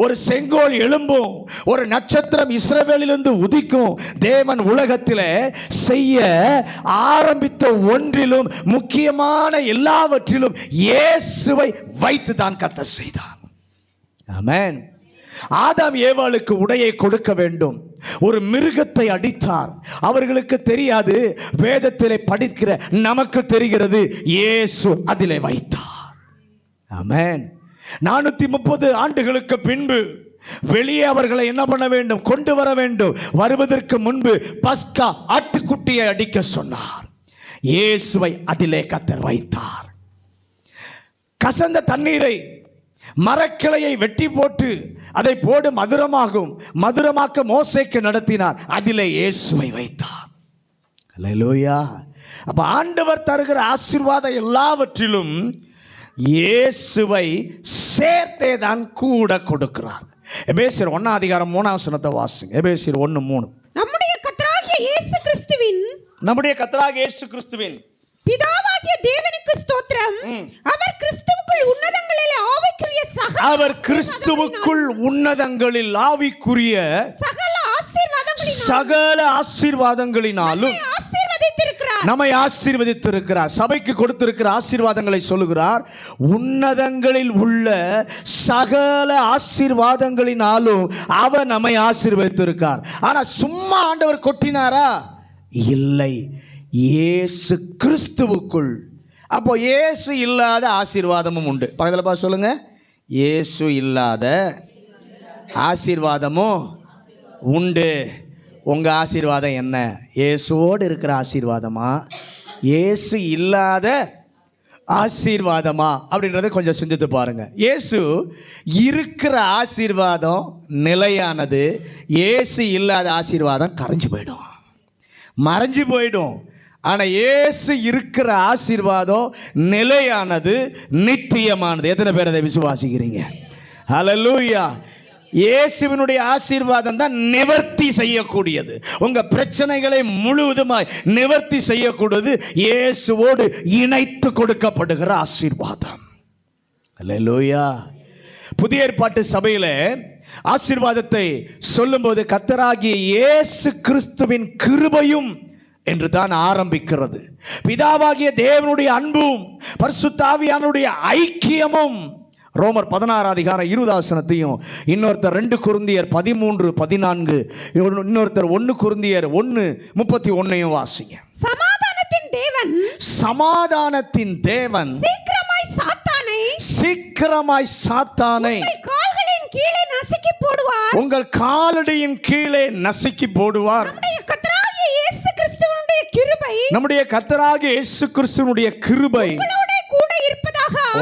S3: ஒரு செங்கோல் எழும்பும், ஒரு நட்சத்திரம் இஸ்ரவேலிலிருந்து உதிக்கும். தேவன் உலகத்தில் செய்ய ஆரம்பித்த ஒன்றிலும் முக்கியமான எல்லாவற்றிலும் இயேசுவை வைத்து தான் கர்த்தர் செய்தார். ஆமென். ஆதாம் ஏவாளுக்கு உடையை கொடுக்க வேண்டும், ஒரு மிருகத்தை அடித்தார். அவர்களுக்கு தெரியாது, வேதத்திலே படிக்கிற நமக்கு தெரிகிறது, இயேசு அதிலே வைத்தார். ஆமென். 430 ஆண்டுகளுக்கு பின்பு வெளியே அவர்களை என்ன பண்ண வேண்டும்? கொண்டு வர வேண்டும். வருவதற்கு முன்பு பஸ்கா ஆட்டுக்குட்டியை அடிக்க சொன்னார். இயேசுவை அதிலே கர்த்தர் வைத்தார். கசந்த தண்ணீரை மரக்கிளையை வெட்டி போட்டு அதை போடு மதுரமாகும், மதுரமாக்க மோசேக்கு நடத்தினார். அதிலே இயேசுவை வைத்தார். அல்லேலூயா. அப்ப ஆண்டவர் தருகிற ஆசீர்வாதம் எல்லாவற்றிலும் இயேசுவை சேர்த்தே தான் கூட கொடுக்கிறார். எபேசியர் 1 அதிகாரம் 3 வசனத்தை வாசிங்க. எபேசியர் 1:3.
S2: நம்முடைய கர்த்தராகிய இயேசு கிறிஸ்துவின் பிதாவாகிய தேவனுக்கு ஸ்தோத்திரம். அவர் கிறிஸ்துவுக்குள் உன்னதங்களில் ஆவிக்குரிய
S3: சகல ஆசீர்வாதங்களினாலும் நம்மை ஆசீர்வதித்திருக்கிறார். சபைக்கு கொடுத்திருக்கிற ஆசீர்வாதங்களை சொல்லுகிறார். உன்னதங்களில் உள்ள சகல ஆசீர்வாதங்களினாலும் அவர் நம்மை ஆசீர்வதித்திருக்கார். ஆனா சும்மா ஆண்டவர் கொட்டினாரா? இல்லை, இயேசு கிறிஸ்துவுக்குள். அப்போ இயேசு இல்லாத ஆசீர்வாதமும் உண்டு. பக்கத்தில் பார்த்து சொல்லுங்க, இயேசு இல்லாத ஆசீர்வாதமும் உண்டு. உங்க ஆசீர்வாதம் என்ன? இயேசுவோடு இருக்கிற ஆசீர்வாதமா, இயேசு இல்லாத ஆசீர்வாதமா அப்படின்றத கொஞ்சம் சிந்தித்து பாருங்க. இயேசு இருக்கிற ஆசீர்வாதம் நிலையானது, இயேசு இல்லாத ஆசீர்வாதம் கரைஞ்சு போயிடும், மறைஞ்சு போயிடும். ஆனால் இயேசு இருக்கிற ஆசீர்வாதம் நிலையானது, நித்தியமானது. எத்தனை பேர் அதை விசுவாசிக்கிறீங்க? ஹல்லேலூயா. இயேசுவினுடைய ஆசீர்வாதம் தான் நிவர்த்தி செய்யக்கூடியது. உங்க பிரச்சனைகளை முழுவதுமாய் நிவர்த்தி செய்யக்கூடியது இயேசுவோடு இணைத்து கொடுக்கப்படுகிற ஆசீர்வாதம். ஹல்லேலூயா. புதிய ஏற்பாட்டு சபையில ஆசீர்வாதத்தை சொல்லும்போது கர்த்தராகிய இயேசு கிறிஸ்துவின் கிருபையும் என்று தான் ஆரம்பிக்கிறது. பிதாவாகிய தேவனுடைய அன்பும் பரிசுத்த ஆவியானவருடைய ஐக்கியமும் ரோமர் 16:20 இன்னொருத்தர் 2 கொரிந்தியர் 13:14, இன்னொருத்தர் 1 கொரிந்தியர் 1:31 வாசிங்க. சமாதானத்தின் தேவன் சீக்கிரமாய் சாத்தானை உங்கள் காலடியின் கீழே நசுக்கி போடுவார். நம்முடைய கர்த்தராகிய இயேசு கிறிஸ்துவினுடைய கிருபை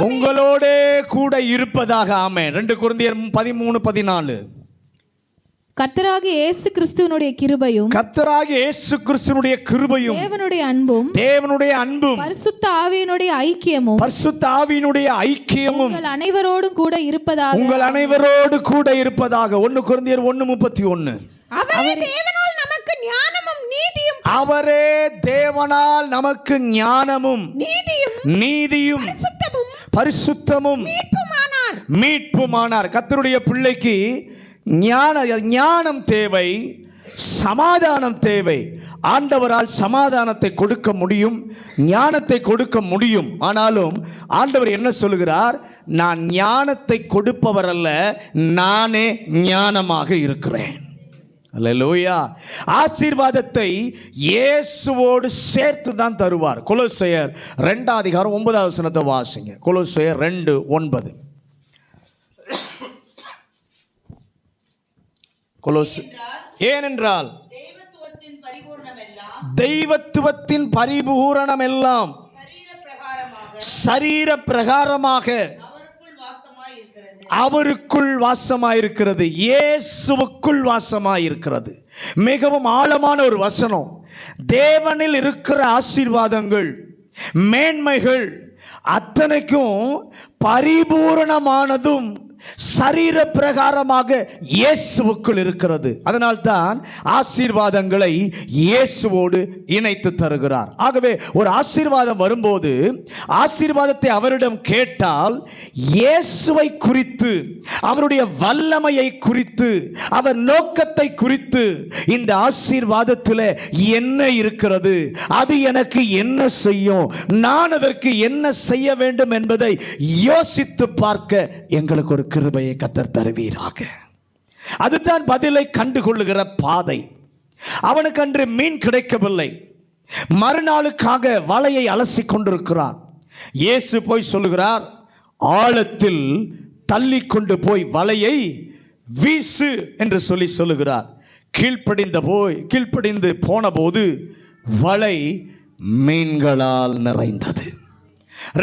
S3: உங்களோட கூட இருப்பதாக. ஆமென். 2 கொரிந்தியர் 13:14.
S4: கர்த்தராகிய இயேசு கிறிஸ்துவினுடைய கிருபையும் தேவனுடைய அன்பும் பரிசுத்த ஆவியினுடைய ஐக்கியமும் உங்கள் அனைவரோடு கூட இருப்பதாக. 1 கொரிந்தியர் 1:31. அவரே தேவனால் நமக்கு ஞானமும் நீதியும் பரிசுத்தமும் மீட்புமானார். கர்த்தருடைய பிள்ளைக்கு ஞானம் தேவை, சமாதானம் தேவை. ஆண்டவரால் சமாதானத்தை கொடுக்க முடியும், ஞானத்தை கொடுக்க முடியும். ஆனாலும் ஆண்டவர் என்ன சொல்லுகிறார்? நான் ஞானத்தை கொடுப்பவர் அல்ல, நானே ஞானமாக இருக்கிறேன். அல்லேலூயா. ஆசீர்வாதத்தை இயேசுவோடு சேர்த்து தான் தருவார். கொலோசையர் 2:9 வாசிங்க. கொலோசையர் 2:9. ஏனென்றால் தெய்வத்துவத்தின் பரிபூரணம் எல்லாம் சரீர பிரகாரமாக அவருக்குள் வாசமாயிருக்கிறது, இயேசுவுக்குள் வாசமாயிருக்கிறது. மிகவும் ஆழமான ஒரு வசனம். தேவனில் இருக்கிற ஆசீர்வாதங்கள், மேன்மைகள் அத்தனைக்கும் பரிபூரணமானதும் சரீர பிரகாரமாக இயேசுவுக்குள் இருக்கிறது. அதனால்தான் ஆசீர்வாதங்களை இயேசுவோடு இணைத்து தருகிறார். ஆகவே ஒரு ஆசீர்வாதம் வரும்போது ஆசீர்வாதத்தை அவரிடம் கேட்டால் இயேசுவை குறித்து, அவருடைய வல்லமையை குறித்து, அவர் நோக்கத்தை குறித்து, இந்த ஆசீர்வாதத்தில் என்ன இருக்கிறது, அது எனக்கு என்ன செய்யும், நான் அதற்கு என்ன செய்ய வேண்டும் என்பதை யோசித்து பார்க்க எங்களுக்கு ஒரு கிருபையை கர்த்தர் தருவீராக. அதுதான் பதிலை கண்டுகொள்ளுகிற பாதை. அவனுக்கு அன்று மீன் கிடைக்கவில்லை, மறுநாளுக்காக வலையை அலசி கொண்டிருக்கிறான். இயேசு போய் சொல்லுகிறார், ஆழத்தில் தள்ளி கொண்டு போய் வலையை வீசு என்று சொல்லுகிறார். கீழ்ப்படிந்து போன போது வலை மீன்களால் நிறைந்தது.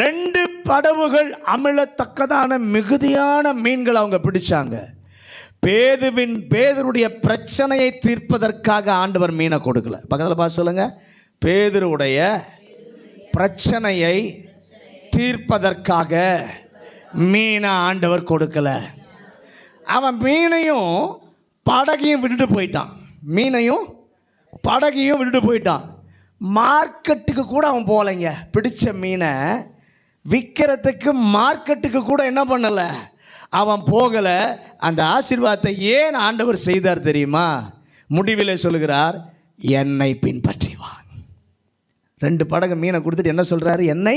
S4: 2 படவுகள் அமிழத்தக்கதான மிகுதியான மீன்கள் அவங்க பிடிச்சாங்க. பேதுருடைய பிரச்சனையை தீர்ப்பதற்காக ஆண்டவர் மீனை கொடுக்கல. பக்கத்தில் பார்த்து சொல்லுங்க, பேதுருடைய பிரச்சனையை தீர்ப்பதற்காக மீனை ஆண்டவர் கொடுக்கல. அவன் மீனையும் படகையும் விட்டுட்டு போயிட்டான். மார்க்கெட்டுக்கு கூட அவன் போகலைங்க. பிடிச்ச மீனை விற்கிறதுக்கு மார்க்கெட்டுக்கு கூட என்ன பண்ணலை, அவன் போகலை. அந்த ஆசீர்வாதத்தை ஏன் ஆண்டவர் செய்தார் தெரியுமா? முடிவில் சொல்லுகிறார், என்னை பின்பற்றி வா. 2 படகு மீனை கொடுத்துட்டு என்ன சொல்றாரு? என்னை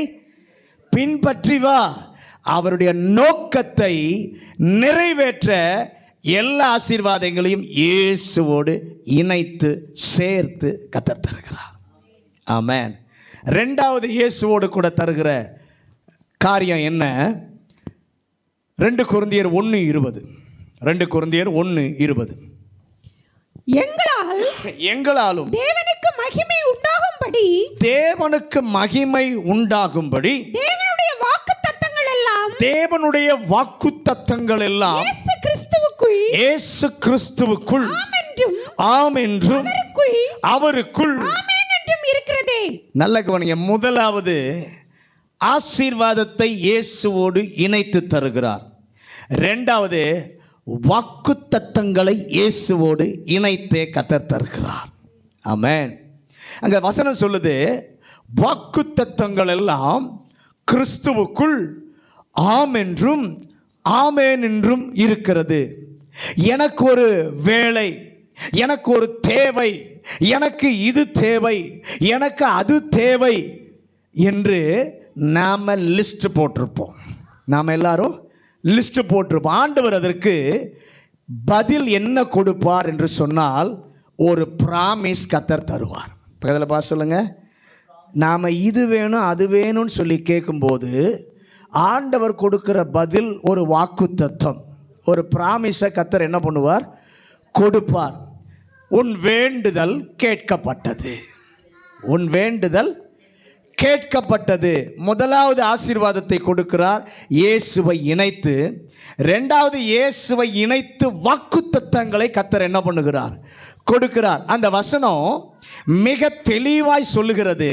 S4: பின்பற்றி வா. அவருடைய நோக்கத்தை நிறைவேற்ற எல்லா ஆசீர்வாதங்களையும் இயேசுவோடு இணைத்து சேர்த்து கர்த்தர் தருகிறார். ஆமென். 2வது இயேசுவோடு கூட தருகிற காரியம் என்ன? 2 கொரிந்தியர் 1:20. எங்களாலும் தேவனுக்கு மகிமை உண்டாகும்படி தேவனுடைய வாக்குத்தத்தங்கள் எல்லாம் இயேசு கிறிஸ்துவுக்குள் ஆம் என்றும் அவருக்குள் இருக்கிறதே. நல்ல கவனிங்க. முதலாவது ஆசீர்வாதத்தை இயேசுவோடு இணைத்து தருகிறார். 2வது வாக்குத்தத்தங்களை இயேசுவோடு இணைத்தே கர்த்தர் தருகிறார். ஆமென். அங்க வசனம் சொல்லுது, வாக்குத்தத்தங்கள் எல்லாம் கிறிஸ்துவுக்குள் ஆம் என்றும் ஆமென் என்றும் இருக்கிறது. எனக்கு ஒரு வேலை, எனக்கு ஒரு தேவை, எனக்கு இது தேவை, எனக்கு அது தேவை என்று நாம் லிஸ்ட் போட்டிருப்போம். நாம் எல்லாரும் லிஸ்ட் போட்டிருப்போம். ஆண்டவர் அதற்கு பதில் என்ன கொடுப்பார் என்று சொன்னால் ஒரு பிராமிஸ் கர்த்தர் தருவார். பக்கத்தில் பார்த்து சொல்லுங்க. நாம் இது வேணும் அது வேணும்னு சொல்லி கேட்கும்போது ஆண்டவர் கொடுக்கிற பதில் ஒரு வாக்குத்தத்தம், ஒரு பிராமிஸை கர்த்தர் என்ன பண்ணுவார்? கொடுப்பார். உன் வேண்டுதல் கேட்கப்பட்டது, உன் வேண்டுதல் கேட்கப்பட்டது. முதலாவது ஆசீர்வாதத்தை கொடுக்கிறார், இயேசுவை இணைத்து. இரண்டாவது, இயேசுவை இணைத்து வாக்குத்தத்தங்களை கர்த்தர் என்ன பண்ணுகிறார்? கொடுக்கிறார். அந்த வசனம் மிக தெளிவாய் சொல்லுகிறது,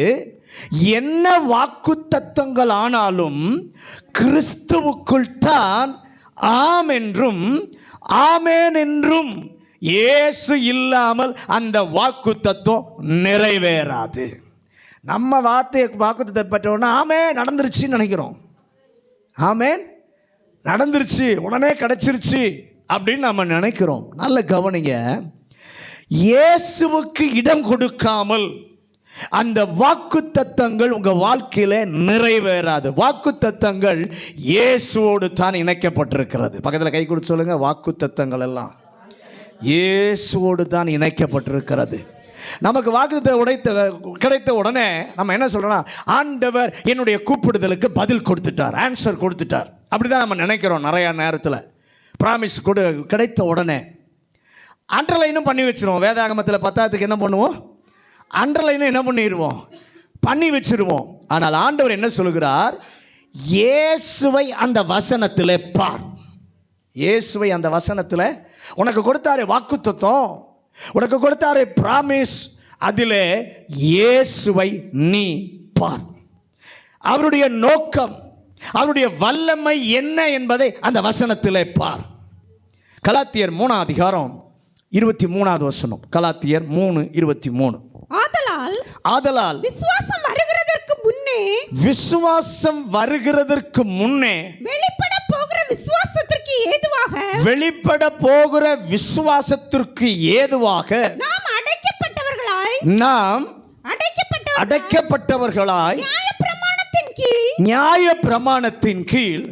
S4: என்ன வாக்குத்தத்தங்கள் ஆனாலும் கிறிஸ்துவுக்குள் தான் ஆம் என்றும் ஆமேன் என்றும். இயேசு இல்லாமல் அந்த வாக்குத்தத்தம் நிறைவேறாது. நம்ம வாக்குத்தத்தை பெற்றோன்னா ஆமே நடந்துருச்சுன்னு நினைக்கிறோம். ஆமேன் நடந்துருச்சு, உடனே கிடைச்சிருச்சு அப்படின்னு நம்ம நினைக்கிறோம். நல்ல கவனிங்க, இயேசுவுக்கு இடம் கொடுக்காமல் அந்த வாக்குத்தத்தங்கள் உங்க வாழ்க்கையில நிறைவேறாது. வாக்குத்தத்தங்கள் இயேசுவோடு தான் இணைக்கப்பட்டிருக்கிறது. பக்கத்தில் கை கொடுத்து சொல்லுங்க, வாக்குத்தத்தங்கள் எல்லாம் இயேசுவோடு தான் இணைக்கப்பட்டிருக்கிறது. நமக்கு வாக்குத்தத்தம் கிடைத்த உடனே நம்ம என்ன சொல்றோம்னா, ஆண்டவர் என்னுடைய கூப்பிடுதலுக்கு பதில் கொடுத்துட்டார், ஆன்சர் கொடுத்துட்டார். அப்படிதான் நம்ம நினைக்கிறோம். நிறைய நேரத்தில் பிராமிஸ் கிடைத்த உடனே அண்டர்லைனும் பண்ணி வச்சிருவோம். வேதாகமத்தில் 10க்கு என்ன பண்ணுவோம்? அண்டர்லைனும் என்ன பண்ணிடுவோம்? பண்ணி வச்சிருவோம். ஆனால் ஆண்டவர் என்ன சொல்கிறார்? இயேசுவை அந்த வசனத்தில் பார். இயேசுவை அந்த வசனத்தில் உனக்கு கொடுத்தாரு வாக்குத்தத்தம், உனக்கு கொடுத்தாரு பிராமிஸ், அதிலே இயேசுவை நீ பார். அவருடைய நோக்கம், அவருடைய வல்லமை என்ன என்பதை அந்த வசனத்தில் பார். கலாத்தியர் 3ஆம் அதிகாரம் 23வது வசனம். கலாத்தியர் 3:23. ஆதலால்
S2: விசுவாசம் வருகிறதற்கு முன்னே,
S4: விசுவாசம் வருகிறதற்கு முன்னே
S2: வெளிப்பட போகிற விசுவாசத்திற்கு ஏதுவாக,
S4: வெளிப்பட போகிற விசுவாசத்திற்கு ஏதுவாக நாம் அடைக்கப்பட்டவர்களாய் நியாய பிரமாணத்தின் கீழ்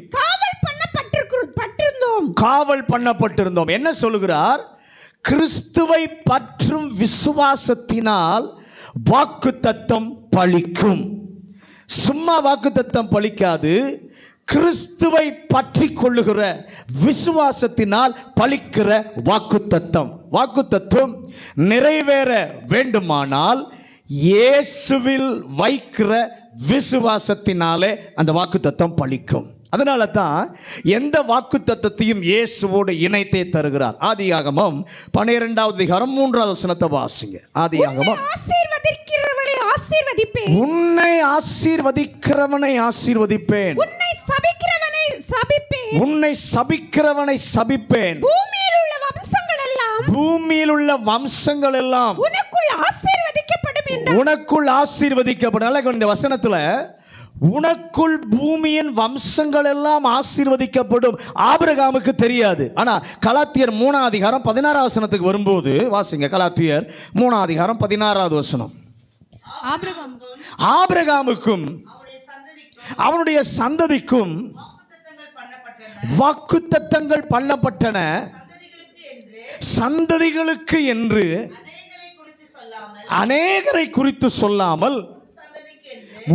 S4: காவல் பண்ணப்பட்டிருந்தோம். என்ன சொல்லுகிறார்? கிறிஸ்துவை பற்றும் விசுவாசத்தினால் வாக்குத்தத்தம் பலிக்கும். சும்மா வாக்குத்தத்தம் பலிக்காது, கிறிஸ்துவை பற்றி கொள்ளுகிற விசுவாசத்தினால் பலிக்கிற வாக்குத்தத்தம். வாக்குத்தத்தம் நிறைவேற வேண்டுமானால் இயேசுவில் வைக்கிற விசுவாசத்தினாலே அந்த வாக்குத்தத்தம் பலிக்கும். அதனால தான் எந்த வாக்குத்தத்தத்தையும் இயேசுவோடு இணைத்தே தருகிறார். ஆதியாகமம் 12வது அதிகாரம் 3வது வசனத்தை வாசிங்க. ஆதியாகமம், உன்னை ஆசீர்வதிக்கிறவனை ஆசீர்வதிப்பேன், உன்னை சபிக்கிறவனை சபிப்பேன், பூமியில் உள்ள வம்சங்கள் எல்லாம் உனக்குள் ஆசீர்வதிக்கப்படும். இந்த வசனத்துல உனக்குள் பூமியின் வம்சங்கள் எல்லாம் ஆசீர்வதிக்கப்படும். ஆபிரகாமுக்கு தெரியாது. ஆனா கலாத்தியர் 3ஆம் அதிகாரம் 16வது வசனத்துக்கு வரும்போது வாசிங்க. கலாத்தியர் 3ஆம் அதிகாரம் 16வது வசனம். ஆபிரகாமுக்கும் அவனுடைய சந்ததிக்கும் வாக்குத்தத்தங்கள் பண்ணப்பட்டன, சந்ததிகளுக்கு என்று அநேகரை குறித்து சொல்லாமல்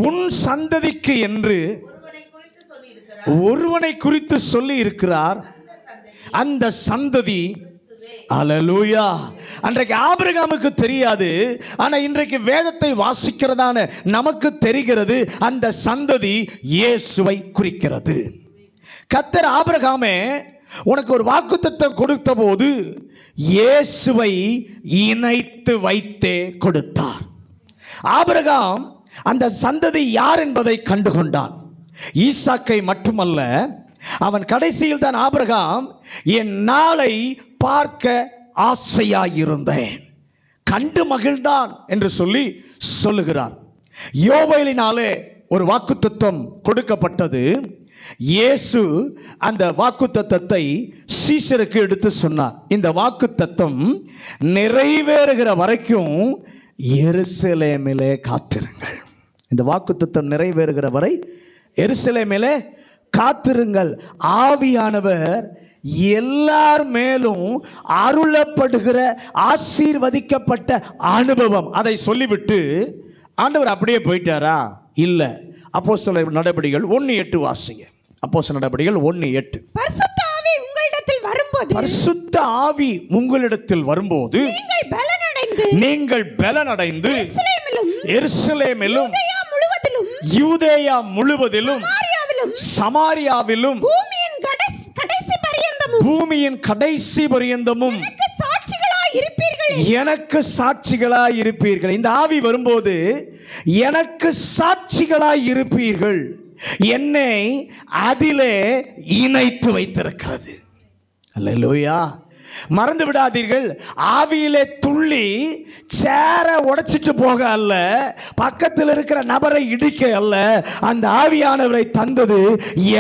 S4: உன் சந்ததிக்கு என்று ஒருவனை குறித்து சொல்லி இருக்கிறார். அந்த சந்ததி, அல்லேலூயா. அன்றைக்கு ஆபிரகாமுக்கு தெரியாது, ஆனா இன்றைக்கு வேதத்தை வாசிக்கிறதான நமக்கு தெரிகிறது. அந்த சந்ததி இயேசுவை குறிக்கிறது. கர்த்தர் ஆபிரகாமே உனக்கு ஒரு வாக்குத்தத்தம் கொடுத்த போது இயேசுவை இணைத்து வைத்தே கொடுத்தார். ஆபிரகாம் அந்த சந்ததி யார் என்பதை கண்டுகொண்டான். ஈசாக்கை மட்டுமல்ல, அவன் கடைசியில் தான் ஆபிரகாம், என் நாளை பார்க்க ஆசையாயிருந்தேன், கண்டு மகிழ்ந்தான் என்று சொல்லி சொல்லுகிறார். யோவேலினாலே ஒரு வாக்குத்தத்தம் கொடுக்கப்பட்டது. இயேசு அந்த வாக்குத்தத்தத்தை சீஷருக்கு எடுத்து சொன்னார். இந்த வாக்குத்தத்தம் நிறைவேறுகிற வரைக்கும் எருசலேமிலே காத்திருங்கள். இந்த வாக்குத்தத்தம் நிறைவேறுகிற வரை எருசலேமிலே
S3: காத்திருங்கள், ஆவியானவர் எல்லார் மேலும் அருளப்படுகிற ஆசீர்வதிக்கப்பட்ட அனுபவம். அதை சொல்லிவிட்டு ஆண்டவர் அப்படியே போயிட்டாரா? இல்லை. அப்போஸ்தலர் நடபடிகள் 1:8 வாசிங்க. அப்போஸ்தலர் நடபடிகள் 1:8.
S2: பரிசுத்த ஆவி உங்களிடத்தில் வரும்போது,
S3: பரிசுத்த ஆவி உங்களிடத்தில் வரும்போது நீங்கள் பலனடைந்து எருசலேமிலும் யூதேயா முழுவதிலும் சமாரியாவிலும் பூமியின் கடைசி பரியந்தமும் எனக்கு சாட்சிகளாய் இருப்பீர்கள். இந்த ஆவி வரும்போது எனக்கு சாட்சிகளாய் இருப்பீர்கள். என்னை அதிலே இணைத்து வைத்திருக்கிறது. அல்லேலூயா. மறந்து விடாதீர்கள், ஆவியிலே துள்ளி சேர உடைச்சிட்டு போக அல்ல, பக்கத்தில் இருக்கிற நபரை இடிக்க அல்ல. அந்த ஆவியானவரை தந்தது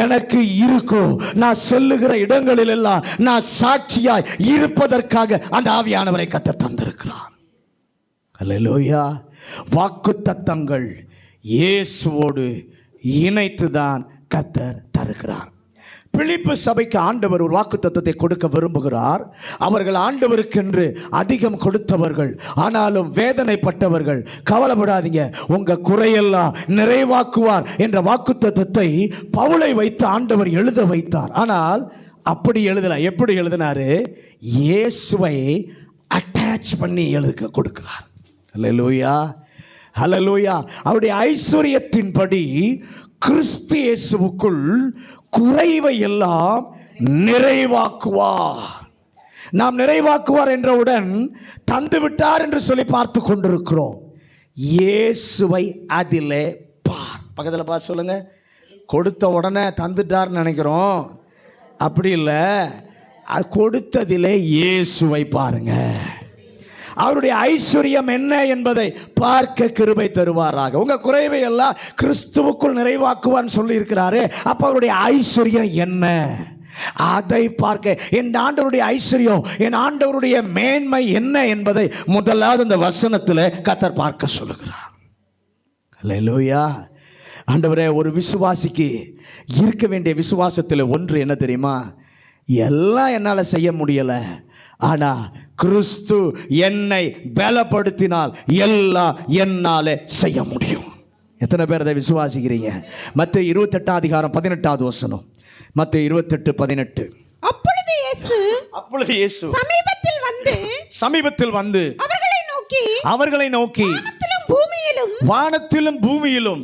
S3: எனக்கு இருக்கும். நான் செல்லுகிற இடங்களில் எல்லாம் நான் சாட்சியாய் இருப்பதற்காக அந்த ஆவியானவரை கர்த்தர் தந்திருக்கிறார். அல்லேலூயா. வாக்குத்தத்தங்கள் இயேசுவோடு இணைத்துதான் கர்த்தர் தருகிறார். பிலிப்பு சபைக்கு ஆண்டவர் ஒரு வாக்குத்தத்தத்தை கொடுக்க விரும்புகிறார். அவர்கள் ஆண்டவருக்கென்று அதிகம் கொடுத்தவர்கள், ஆனாலும் வேதனைப்பட்டவர்கள். கவலைப்படாதீங்க, உங்க குறையெல்லாம் நிறைவாக்குவார் என்ற வாக்குத்தத்தத்தை பவுலை வைத்து ஆண்டவர் எழுத வைத்தார். ஆனால் அப்படி எழுதல. எப்படி எழுதினாரு? இயேசுவை அட்டாச் பண்ணி எழுத கொடுக்கிறார். அல்லேலூயா, அல்லேலூயா. அவருடைய ஐஸ்வரியத்தின்படி கிறிஸ்து இயேசுவுக்குள் குறைவை எல்லாம் நிறைவாக்குவார். நாம் நிறைவாக்குவார் என்றவுடன் தந்து விட்டார் என்று சொல்லி பார்த்து கொண்டிருக்கிறோம். இயேசுவை அதிலே பார். பக்கத்தில் பார்த்து சொல்லுங்க. கொடுத்த உடனே தந்துட்டார்னு நினைக்கிறோம். அப்படி இல்லை. அது கொடுத்ததிலே இயேசுவை பாருங்க. அவருடைய ஐஸ்வர்யம் என்ன என்பதை பார்க்க கிருபை தருவாராக. உங்க குறைவை எல்லாம் கிறிஸ்துவுக்குள் நிறைவாக்குவான்னு சொல்லி இருக்கிறாரு. அப்ப அவருடைய ஐஸ்வர்யம் என்ன, அதை பார்க்க என் ஆண்டவருடைய ஐஸ்வர்யம், என் ஆண்டவருடைய மேன்மை என்ன என்பதை முதலாவது இந்த வசனத்தில் கர்த்தர் பார்க்க சொல்லுகிறார். அல்லேலூயா. ஆண்டவரே, ஒரு விசுவாசிக்கு இருக்க வேண்டிய விசுவாசத்தில் ஒன்று என்ன தெரியுமா? எல்லாம் என்னால் செய்ய முடியலை, ஆனால் கிறிஸ்து என்னை பலப்படுத்தினால் எல்லாம் என்னாலே செய்ய முடியும். எத்தனை பேர் அதை விசுவாசிக்கிறீங்க? மத்தேயு 28:18 வசனம். மத்தேயு 28:18. அப்பொழுது இயேசு சமீபத்தில் வந்து அவர்களை நோக்கி வானத்திலும் பூமியிலும்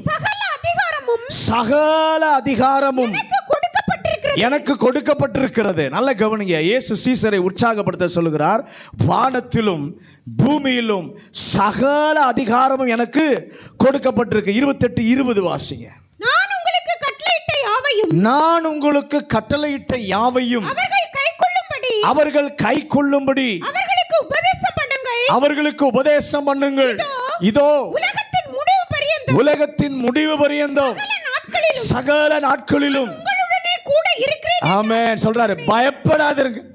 S3: சகல அதிகாரமும் எனக்கு கொடுக்கப்பட்டிருக்கிறது. நல்ல கவனிங்க. இயேசு சீசரை உற்சாகப்படுத்த சொல்லுகிறார். வானத்திலும் பூமியிலும் சகல அதிகாரமும் எனக்கு கொடுக்கப்பட்டிருக்கு. 28:20 வாசிங்க. நான் உங்களுக்கு கட்டளையிட்ட யாவையும் அவர்கள் கைக்கொள்ளும்படி அவர்களுக்கு உபதேசம் பண்ணுங்கள். இதோ உலகத்தின் முடிவு பரியந்தம் சகல நாட்களிலும். ஆமென் சொல்றாரு. பயப்படாதீர்கள்,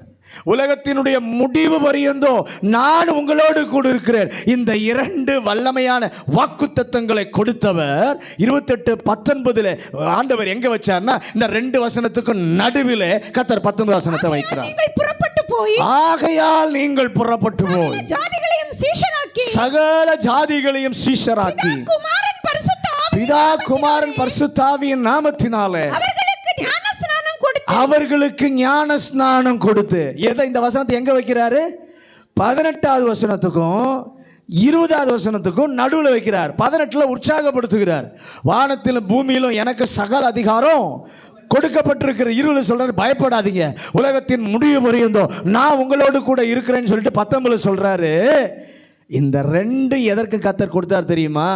S3: உலகத்தினுடைய முடிவு பரியந்தோ நான் உங்களோடு கூட இருக்கிறேன். இந்த 2 வல்லமையான வாக்குத்தத்தங்களை கொடுத்தவர் 28:19 ஆண்டவர் எங்க வச்சார்னா, இந்த 2 வசனத்துக்கு நடுவில் கர்த்தர் 19 வசனத்தை வைக்கிறார். ஆகையால் நீங்கள் புறப்பட்டு போய் சகல ஜாதிகளையும் சீஷராக்கி பிதா குமாரன் பரிசுத்த ஆவியின் நாமத்தினாலே அவர்களுக்கு ஞான ஸ்நானம் கொடுத்து. எதை இந்த வசனத்தை எங்க வைக்கிறாரு? 18வது வசனத்துக்கும் 20வது வசனத்துக்கும் நடுவில் வைக்கிறார். 18ல உற்சாகப்படுத்துகிறார். வானத்திலும் பூமியிலும் எனக்கு சகல அதிகாரம் கொடுக்கப்பட்டிருக்கிற. 20 சொல்றாரு, பயப்படாதீங்க, உலகத்தின் முடிவு பரியந்தோ நான் உங்களோடு கூட இருக்கிறேன்னு சொல்லிட்டு 19 சொல்றாரு. இந்த 2 எதற்கு கர்த்தர் கொடுத்தார் தெரியுமா?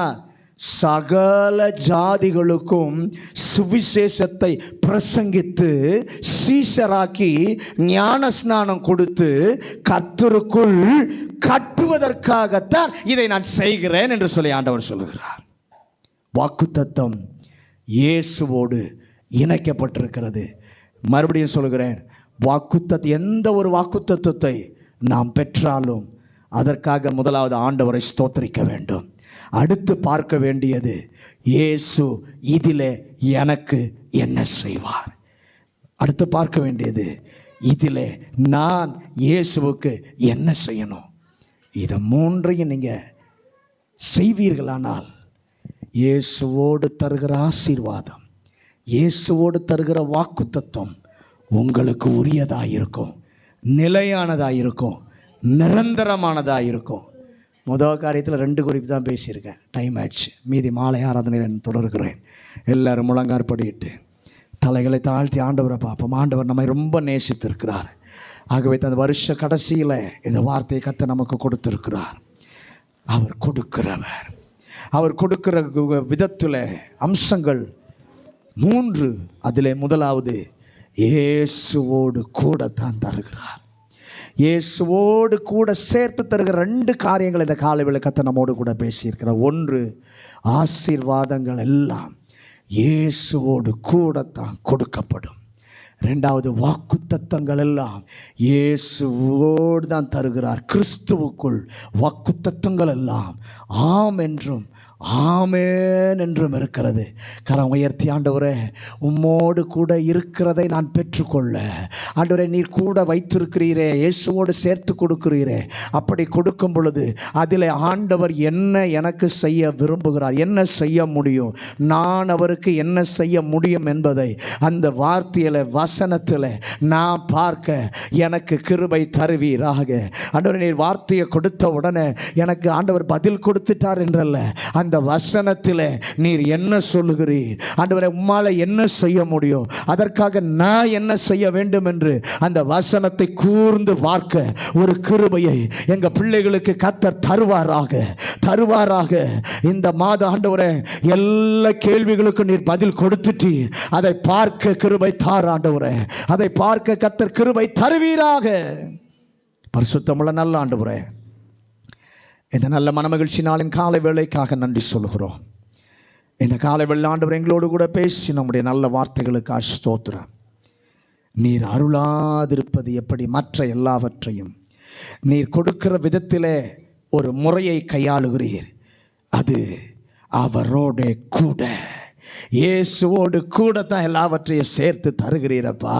S3: சகல ஜாதிகளுக்கும் சுவிசேஷத்தை பிரசங்கித்து சீஷராக்கி ஞான ஸ்நானம் கொடுத்து கர்த்தருக்குள் கட்டுவதற்காகத்தான் இதை நான் செய்கிறேன் என்று சொல்லி ஆண்டவர் சொல்லுகிறார். வாக்குத்தத்தம் இயேசுவோடு இணைக்கப்பட்டிருக்கிறது. மறுபடியும் சொல்கிறேன், எந்த ஒரு வாக்குத்தத்தத்தை நாம் பெற்றாலும் அதற்காக முதலாவது ஆண்டவரை ஸ்தோத்திரிக்க வேண்டும். அடுத்து பார்க்க வேண்டியது, இயேசு இதிலே எனக்கு என்ன செய்வார். அடுத்து பார்க்க வேண்டியது, இதிலே நான் இயேசுவுக்கு என்ன செய்யணும். இதை மூன்றையும் நீங்கள் செய்வீர்களானால் இயேசுவோடு தருகிற ஆசீர்வாதம், இயேசுவோடு தருகிற வாக்குத்தத்தம் உங்களுக்கு உரியதாக இருக்கும், நிலையானதாக இருக்கும், நிரந்தரமானதாக இருக்கும். முதல் காரியத்தில் 2 குறிப்பு தான் பேசியிருக்கேன். டைம் ஆயிடுச்சு. மீதி மாலை ஆராதனையில் தொடர்கிறேன். எல்லோரும் முழங்காற்படியிட்டு தலைகளை தாழ்த்தி ஆண்டவரை பார்ப்போம். ஆண்டவர் நம்மை ரொம்ப நேசித்திருக்கிறார். ஆகவே அந்த வருஷ கடைசியில் இந்த வார்த்தையை கர்த்தர் நமக்கு கொடுத்திருக்கிறார். அவர் கொடுக்கிறவர். அவர் கொடுக்கிற விதத்தில் அம்சங்கள் 3. அதில் முதலாவது, இயேசுவோடு கூட தான் தருகிறார். இயேசுவோடு கூட சேர்த்து தருகிற 2 காரியங்கள் இந்த காலைவேளை கர்த்தர் நம்மோடு கூட பேசியிருக்கிறார். 1, ஆசீர்வாதங்கள் எல்லாம் இயேசுவோடு கூட தான் கொடுக்கப்படும். 2வது, வாக்குத்தத்தங்கள் எல்லாம் இயேசுவோடு தான் தருகிறார். கிறிஸ்துவுக்குள் வாக்குத்தத்தங்கள் எல்லாம் ஆம் என்றும் ஆமேன் என்றும் இருக்கிறது. கரம் உயர்த்தி, ஆண்டவரே உம்மோடு கூட இருக்கிறதை நான் பெற்றுக்கொள்ள, ஆண்டவரே நீர் கூட வைத்திருக்கிறீரே, இயேசுவோடு சேர்த்து கொடுக்கிறீரே, அப்படி கொடுக்கும் பொழுது அதில் ஆண்டவர் என்ன எனக்கு செய்ய விரும்புகிறார், என்ன செய்ய முடியும், நான் அவருக்கு என்ன செய்ய முடியும் என்பதை அந்த வார்த்தையில் வசனத்தில் நான் பார்க்க எனக்கு கிருபை தருவீராக. ஆண்டவரே நீர் வார்த்தையை கொடுத்த உடனே எனக்கு ஆண்டவர் பதில் கொடுத்துட்டார் என்றல்ல, அந்த வசனத்தில் நீர் என்ன சொல்லுகிறீர், ஆண்டவரே உம்மால என்ன செய்ய முடியும், அதற்காக நான் என்ன செய்ய வேண்டும் என்று அந்த வசனத்தை கூர்ந்து பார்க்க ஒரு கிருபையை எங்க பிள்ளைகளுக்கு கர்த்தர் தருவாராக. இந்த மாத ஆண்டவரே எல்லா கேள்விகளுக்கும் நீர் பதில் கொடுத்துட்டீர். அதை பார்க்க கிருபை தார் ஆண்டவரே, அதை பார்க்க கர்த்தர் கிருபை தருவீராக. பரிசுத்தமுள்ள நல்ல ஆண்டவரே, இந்த நல்ல மனமகிழ்ச்சி நாளின் காலை வேளைக்காக நன்றி சொல்கிறோம். இந்த காலை வேளை ஆண்டவர் எங்களோடு கூட பேசி நம்முடைய நல்ல வார்த்தைகளுக்கு ஸ்தோத்திரம். நீர் அருளாதிருப்பது எப்படி, மற்ற எல்லாவற்றையும் நீர் கொடுக்கிற விதத்திலே ஒரு முறையை கையாளுகிறீர். அது அவரோட கூட, இயேசுவோடு கூட தான் எல்லாவற்றையும் சேர்த்து தருகிறீரப்பா.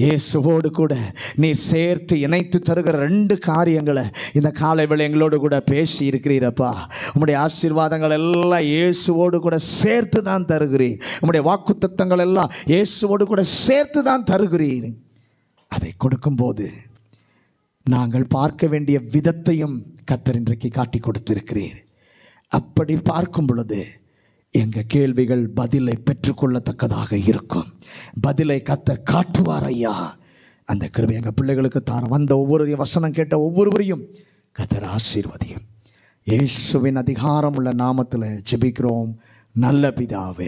S3: இயேசுவோடு கூட நீர் சேர்த்து இணைத்து தருகிற 2 காரியங்களை இந்த காலை வேளை எங்களோடு கூட பேசி இருக்கிறீரப்பா. உம்முடைய ஆசீர்வாதங்கள் எல்லாம் இயேசுவோடு கூட சேர்த்து தான் தருகிறீர். உம்முடைய வாக்குத்தத்தங்கள் எல்லாம் இயேசுவோடு கூட சேர்த்து தான் தருகிறீர். அதை கொடுக்கும்போது நாங்கள் பார்க்க வேண்டிய விதத்தையும் கர்த்தர் இன்றைக்கு காட்டி கொடுத்திருக்கிறீர். அப்படி பார்க்கும் பொழுது எங்கள் கேள்விகள் பதிலை பெற்றுக்கொள்ளத்தக்கதாக இருக்கும். பதிலை கர்த்தர் காட்டுவார் ஐயா. அந்த கிருபை எங்கள் பிள்ளைகளுக்கு தார. வந்த ஒவ்வொரு வசனம் கேட்ட ஒவ்வொருவரையும் கர்த்தர் ஆசீர்வதியும். இயேசுவின் அதிகாரம் உள்ள நாமத்தில் ஜெபிக்கிறோம் நல்ல பிதாவே.